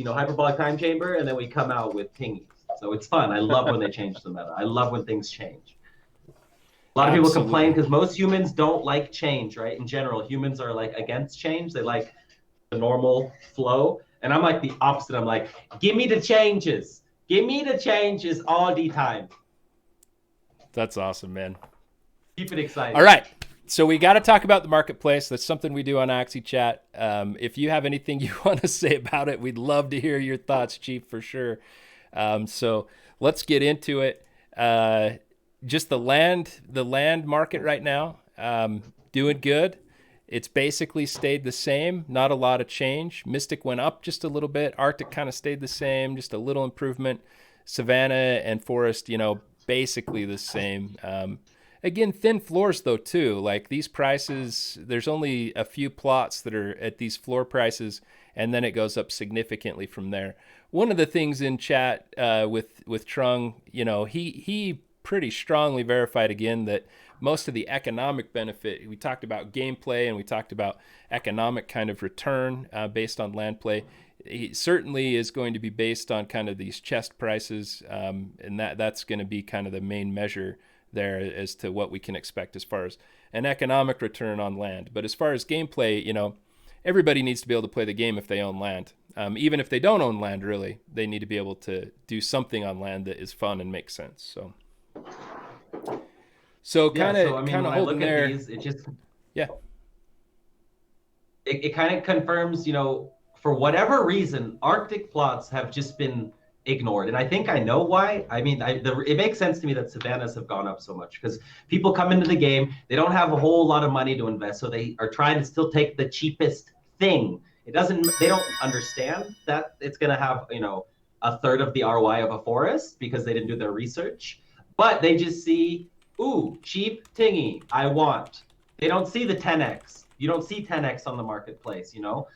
hyperbolic time chamber, and then we come out with pingies. So it's fun. I love when they change the meta. I love when things change. A lot of people complain because most humans don't like change, right? In general, humans are like against change. They like the normal flow. And I'm like the opposite. I'm like, give me the changes. Give me the changes all the time. That's awesome, man. Keep it exciting. All right. So we got to talk about the marketplace. That's something we do on Axie Chat. If you have anything you want to say about it, we'd love to hear your thoughts, Chief, for sure. So let's get into it. Just the land market right now, doing good. It's basically stayed the same, not a lot of change. Mystic went up just a little bit. Arctic kind of stayed the same, just a little improvement. Savannah and Forest, basically the same. Again, thin floors though too. Like these prices, there's only a few plots that are at these floor prices, and then it goes up significantly from there. One of the things in chat with Trung, he pretty strongly verified again that most of the economic benefit, we talked about gameplay and we talked about economic kind of return based on land play. It certainly is going to be based on kind of these chest prices, and that's going to be kind of the main measure there as to what we can expect as far as an economic return on land. But as far as gameplay, you know, everybody needs to be able to play the game if they own land. Even if they don't own land, really, they need to be able to do something on land that is fun and makes sense. So kind of holding there. These, it just yeah, it kind of confirms, you know, for whatever reason, Arctic plots have just been ignored, and I think I know why. I mean, it makes sense to me that savannas have gone up so much because people come into the game, they don't have a whole lot of money to invest, so they are trying to still take the cheapest thing. They don't understand that it's going to have, you know, a third of the ROI of a forest because they didn't do their research, but they just see, ooh, cheap tingy, I want. They don't see the 10x. You don't see 10x on the marketplace, you know.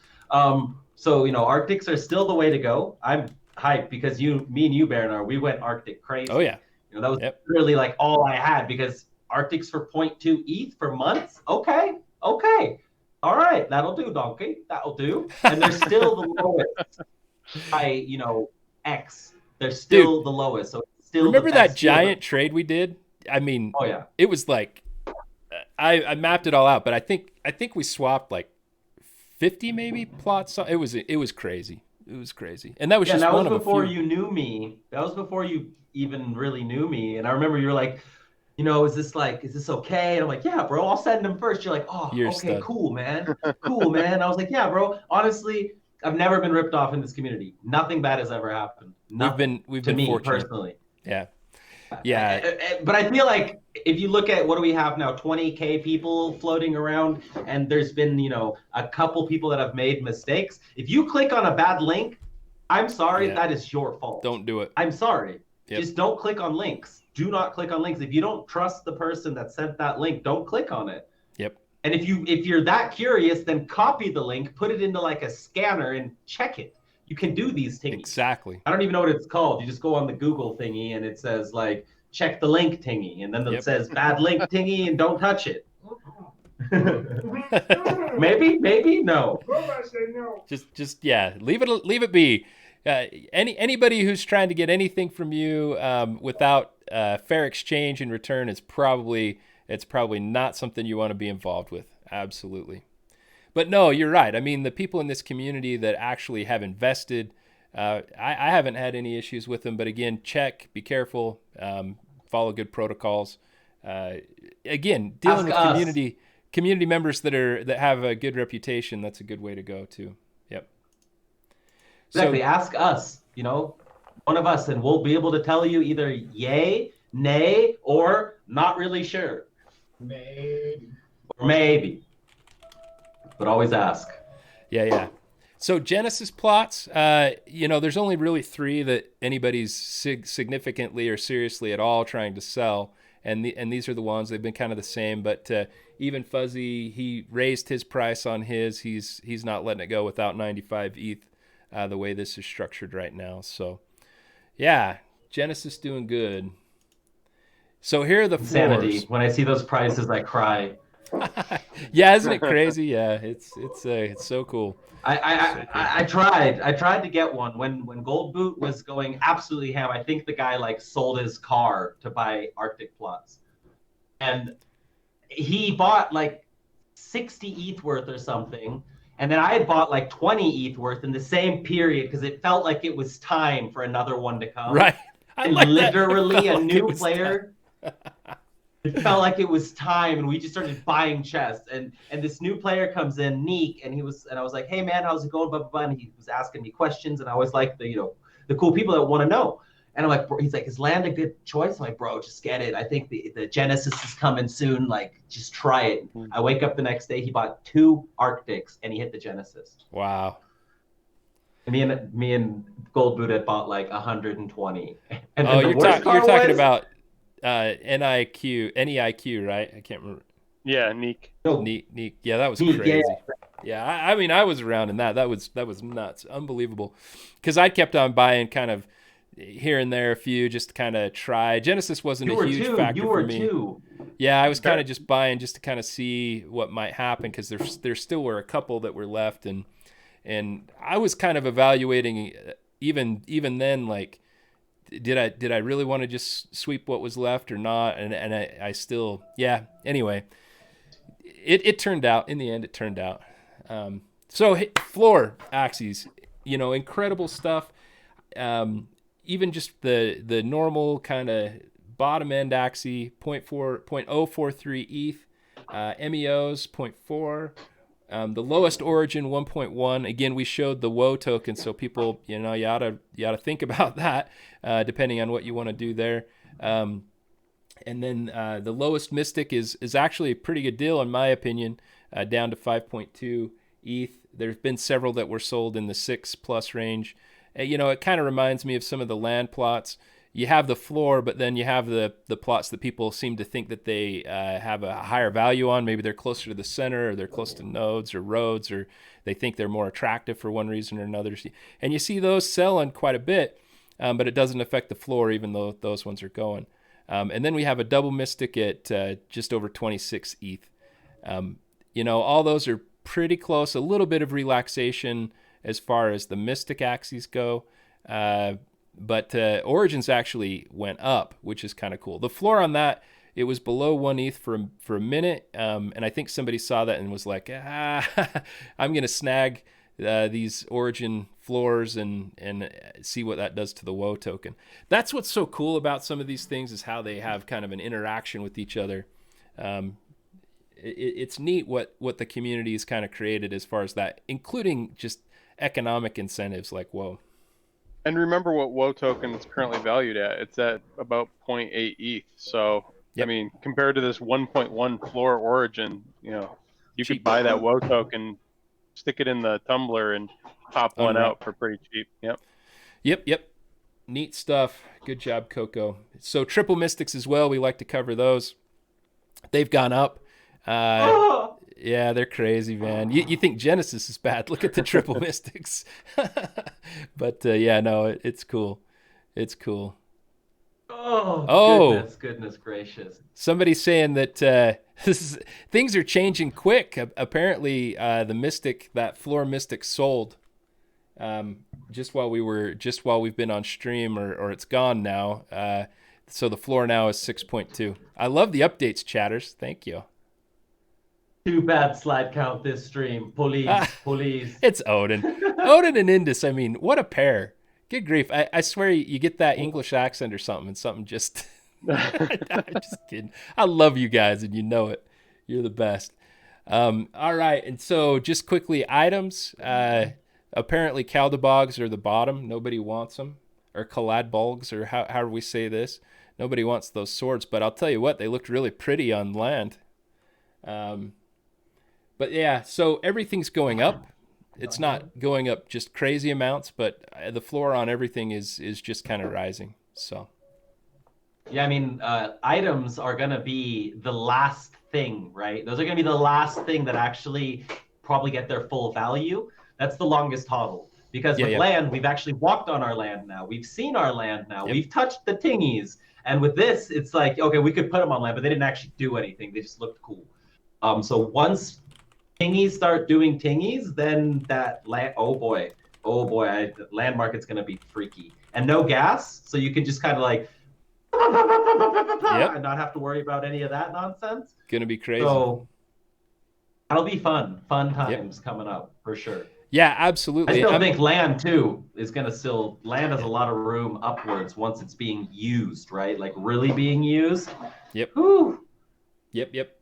So, you know, Arctics are still the way to go. I'm hyped because me and you, Bernard, we went Arctic crazy. Oh yeah. You know, that was really like all I had because Arctics for 0.2 ETH for months. Okay. All right, that'll do, donkey. That'll do. And they're still the lowest by, you know, X. They're still the lowest. So it's still remember that giant trade we did? I mean, oh yeah, it was like I mapped it all out, but I think we swapped like 50 maybe plots. It was crazy. It was crazy. And that was just one of a few. That was before you knew me. That was before you even really knew me. And I remember you were like, you know, is this okay? And I'm like, yeah, bro, I'll send them first. You're like, oh, okay, stud. Cool, man. Cool, man. I was like, yeah, bro. Honestly, I've never been ripped off in this community. Nothing bad has ever happened. Nothing we've been to me fortunate. Personally. Yeah. But I feel like if you look at what do we have now, 20K people floating around, and there's been, you know, a couple people that have made mistakes. If you click on a bad link, I'm sorry, that is your fault. Don't do it. I'm sorry. Just don't click on links. Do not click on links. If you don't trust the person that sent that link, don't click on it. Yep. And if you're that curious, then copy the link, put it into like a scanner and check it. You can do these things. Exactly. I don't even know what it's called. You just go on the Google thingy and it says like, check the link tingy. And then it says bad link tingy and don't touch it. maybe, no. Just leave it be. Anybody who's trying to get anything from you without fair exchange in return it's probably not something you want to be involved with. Absolutely. But no, you're right. I mean, the people in this community that actually have invested, I haven't had any issues with them. But again, be careful, follow good protocols. Again, dealing with community members that have a good reputation, that's a good way to go too. Yep. Exactly. Ask us, you know, one of us, and we'll be able to tell you either yay, nay, or not really sure. Maybe. But always ask. Yeah. So Genesis plots, you know, there's only really 3 that anybody's significantly or seriously at all trying to sell. And these are the ones, they've been kind of the same, but even Fuzzy, he raised his price on his. He's not letting it go without 95 ETH. The way this is structured right now. So, yeah, Genesis doing good. So here are the Insanity. floors. When I see those prices, I cry. Yeah, isn't it crazy? Yeah, it's so cool. I tried to get one when Gold Boot was going absolutely ham. I think the guy like sold his car to buy Arctic plots, and he bought like 60 ETH worth or something. And then I had bought like 20 ETH worth in the same period because it felt like it was time for another one to come. Right. Literally a new player. It felt like it was time, and we just started buying chests. And this new player comes in, Neek, and I was like, "Hey man, how's it going?" Blah blah blah. And he was asking me questions, and I was like, the cool people that want to know. And I'm like, he's like, is land a good choice? I'm like, bro, just get it. I think the Genesis is coming soon. Like, just try it. Mm-hmm. I wake up the next day. He bought 2 Arctics, and he hit the Genesis. Wow. And me and Gold Boot had bought like 120. And you're talking about NEIQ, right? I can't remember. Yeah, Neek. No. Neek. Yeah, that was crazy. Yeah, I mean, I was around in that. That was nuts, unbelievable. Because I kept on buying kind of here and there a few just to kind of try. Genesis wasn't a huge factor for me. Yeah, I was kind of just buying just to kind of see what might happen because there still were a couple that were left, and I was kind of evaluating even then, like, did I really want to just sweep what was left or not? And I still, yeah. Anyway, it turned out in the end. It turned out. So floor Axies, incredible stuff. Even just the normal kind of bottom end Axie 0.043 ETH, MEOs 0.4. The lowest origin 1.1. Again, we showed the WOE token, so people, you ought to think about that, depending on what you want to do there. And then the lowest Mystic is actually a pretty good deal, in my opinion, down to 5.2 ETH. There's been several that were sold in the 6+ range. It kind of reminds me of some of the land plots. You have the floor, but then you have the plots that people seem to think that they have a higher value on. Maybe they're closer to the center, or they're close to nodes or roads, or they think they're more attractive for one reason or another. And you see those selling quite a bit, but it doesn't affect the floor, even though those ones are going. And then we have a double Mystic at just over 26 ETH. All those are pretty close. A little bit of relaxation as far as the Mystic Axies go. But Origins actually went up, which is kind of cool. The floor on that, it was below 1 ETH for a minute, and I think somebody saw that and was like, I'm going to snag these Origin floors and see what that does to the WOE token. That's what's so cool about some of these things, is how they have kind of an interaction with each other. It's neat what the community has kind of created as far as that, including just economic incentives like WOE. And remember what WOE token is currently valued at. It's at about 0.8 ETH. So, yep. I mean, compared to this 1.1 floor origin, you cheap. Could buy that WOE token, stick it in the tumbler, and pop one out for pretty cheap. Yep. Neat stuff. Good job, Coco. So triple Mystics as well. We like to cover those. They've gone up. Yeah, they're crazy, man. You think Genesis is bad? Look at the triple Mystics. But yeah, no, it's cool. It's cool. Oh, goodness gracious! Somebody's saying that things are changing quick. Apparently, the Mystic, that floor Mystic, sold just while we've been on stream, or it's gone now. So the floor now is 6.2. I love the updates, chatters. Thank you. Too bad slide count this stream. Police. It's Odin. Odin and Indus, I mean, what a pair. Good grief. I swear you get that English accent or something, and something just... I'm just kidding. I love you guys, and you know it. You're the best. All right, and so just quickly, items. Apparently, Caldabogs are the bottom. Nobody wants them. Or Kaladbolgs, or however we say this. Nobody wants those swords, but I'll tell you what, they looked really pretty on land. But yeah, so everything's going up. It's not going up just crazy amounts, but the floor on everything is just kind of rising. So yeah, I mean, items are going to be the last thing, right? Those are going to be the last thing that actually probably get their full value. That's the longest hodl. Because with land, we've actually walked on our land now. We've seen our land now. Yep. We've touched the tingies. And with this, it's like, okay, we could put them on land, but they didn't actually do anything. They just looked cool. So once tingies start doing tingies, then that land, oh boy, the land market's going to be freaky. And no gas, so you can just kind of like, and not have to worry about any of that nonsense. Going to be crazy. So that'll be fun times coming up for sure. Yeah, absolutely. I still think land too is going to still, land has a lot of room upwards once it's being used, right? Like really being used. Yep. Whew. Yep.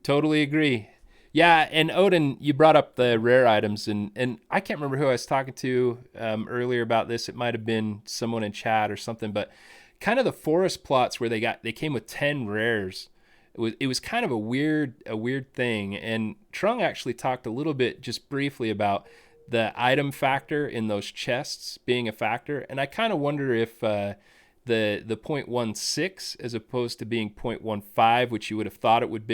Totally agree. Yeah, and Odin, you brought up the rare items, and I can't remember who I was talking to earlier about this. It might have been someone in chat or something, but kind of the forest plots where they came with 10 rares. It was kind of a weird thing, and Trung actually talked a little bit just briefly about the item factor in those chests being a factor, and I kind of wonder if the 0.16 as opposed to being 0.15, which you would have thought it would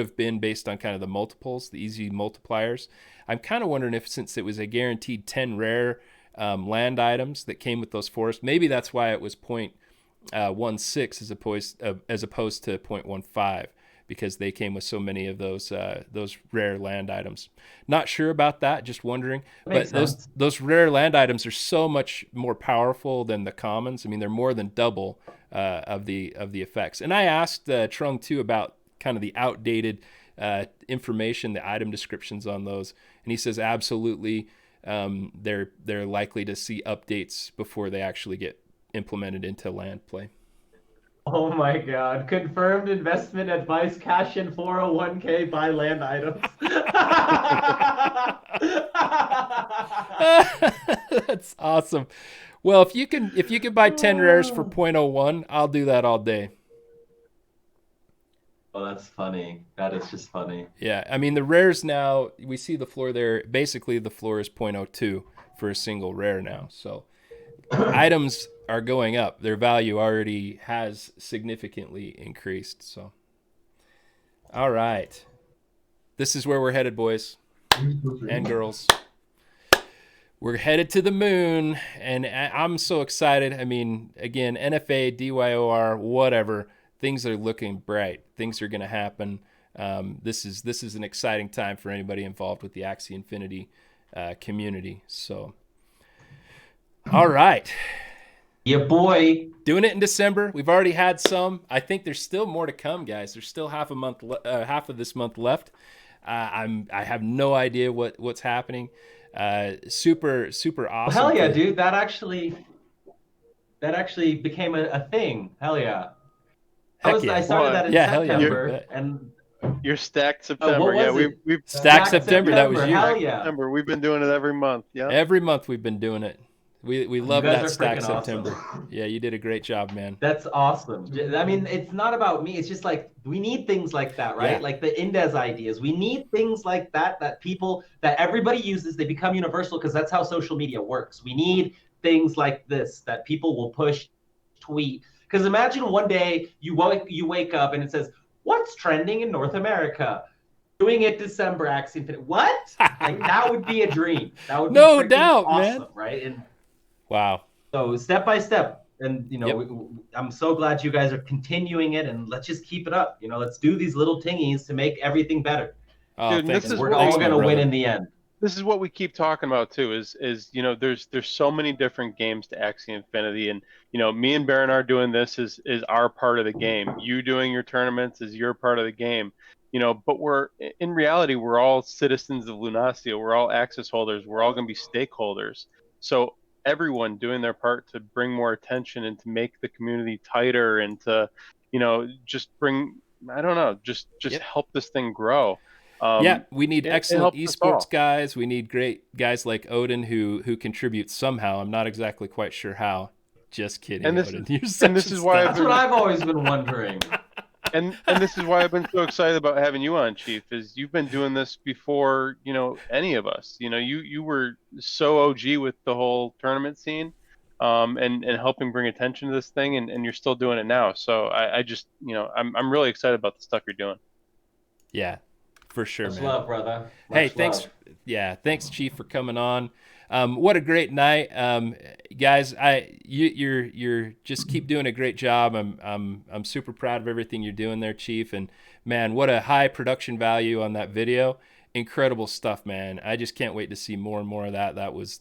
have been based on kind of the multiples, the easy multipliers. I'm kind of wondering if, since it was a guaranteed 10 rare land items that came with those forests, maybe that's why it was 0.16 as opposed to 0.15, because they came with so many of those rare land items. Not sure about that, just wondering. Makes But sense. those rare land items are so much more powerful than the commons. I mean, they're more than double of the effects. And I asked Trung too about kind of the outdated information, the item descriptions on those, and he says absolutely. They're likely to see updates before they actually get implemented into land play. Oh my God. Confirmed investment advice, cash in 401k, buy land items. That's awesome. Well, if you can buy 10 rares for 0.01, I'll do that all day. Oh, that's funny. That is just funny. Yeah, I mean the rares now, we see the floor there. Basically, the floor is 0.02 for a single rare now. So items are going up. Their value already has significantly increased. So, all right, this is where we're headed, boys and girls. We're headed to the moon, and I'm so excited. I mean, again, NFA, DYOR, whatever. Things are looking bright. Things are going to happen. This is an exciting time for anybody involved with the Axie Infinity community. So, all right. Yeah, boy. Doing it in December. We've already had some. I think there's still more to come, guys. There's still half of this month left. I have no idea what's happening. Super awesome. Hell yeah, dude. That actually became a thing. Hell yeah. I started that in September, and you're stacked September. Yeah, we've stacked September. That was you. Hell yeah. September. We've been doing it every month. Yeah. Every month we've been doing it. We love that stacked September. Awesome. Yeah, you did a great job, man. That's awesome. I mean, it's not about me. It's just like we need things like that, right? Yeah. Like the Indes ideas. We need things like that that everybody uses. They become universal because that's how social media works. We need things like this that people will push, tweet. Because imagine one day you wake up and it says, "What's trending in North America?" Doing it December, Axie Infinity. What? Like that would be a dream. That would be no doubt, awesome, man. Right? And wow. so step by step, and I'm so glad you guys are continuing it, and let's just keep it up. Let's do these little tingies to make everything better. Oh, dude, thanks. We're all gonna win in the end. This is what we keep talking about too. Is there's so many different games to Axie Infinity, and me and Baron are doing this is our part of the game. You doing your tournaments is your part of the game. But in reality we're all citizens of Lunacia. We're all access holders. We're all going to be stakeholders. So everyone doing their part to bring more attention and to make the community tighter and to just bring just help this thing grow. We need excellent esports guys. We need great guys like Odin who contribute somehow. I'm not exactly quite sure how. Just kidding, Odin. That's what I've always been wondering. And this is why I've been so excited about having you on, Chief. Is you've been doing this before any of us. You were so OG with the whole tournament scene, and helping bring attention to this thing, and you're still doing it now. So I just I'm really excited about the stuff you're doing. Yeah. For sure, Much man. love, brother. Hey, thanks. Yeah, thanks, Chief, for coming on. What a great night, guys. You're just keep doing a great job. I'm super proud of everything you're doing there, Chief. And man, what a high production value on that video. Incredible stuff, man. I just can't wait to see more and more of that. That was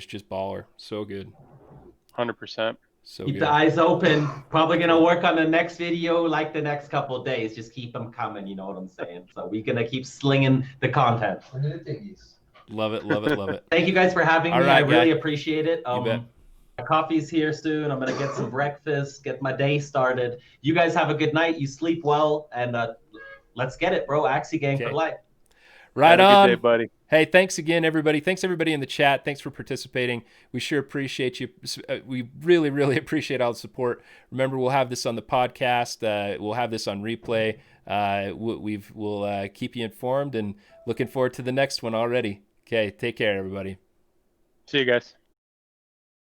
just baller. So good. 100%. So keep good. the eyes open. Probably gonna work on the next video like the next couple of days. Just keep them coming. You know what I'm saying? So we're gonna keep slinging the content. Love it. Thank you guys for having me. Right, I really appreciate it. You bet. My coffee's here soon. I'm gonna get some breakfast, get my day started. You guys have a good night. You sleep well, and let's get it, bro. Axie gang for life. Right on. Have a good day, buddy. Hey, thanks again, everybody. Thanks, everybody in the chat. Thanks for participating. We sure appreciate you. We really, really appreciate all the support. Remember, we'll have this on the podcast. We'll have this on replay. We'll keep you informed and looking forward to the next one already. Okay, take care, everybody. See you guys.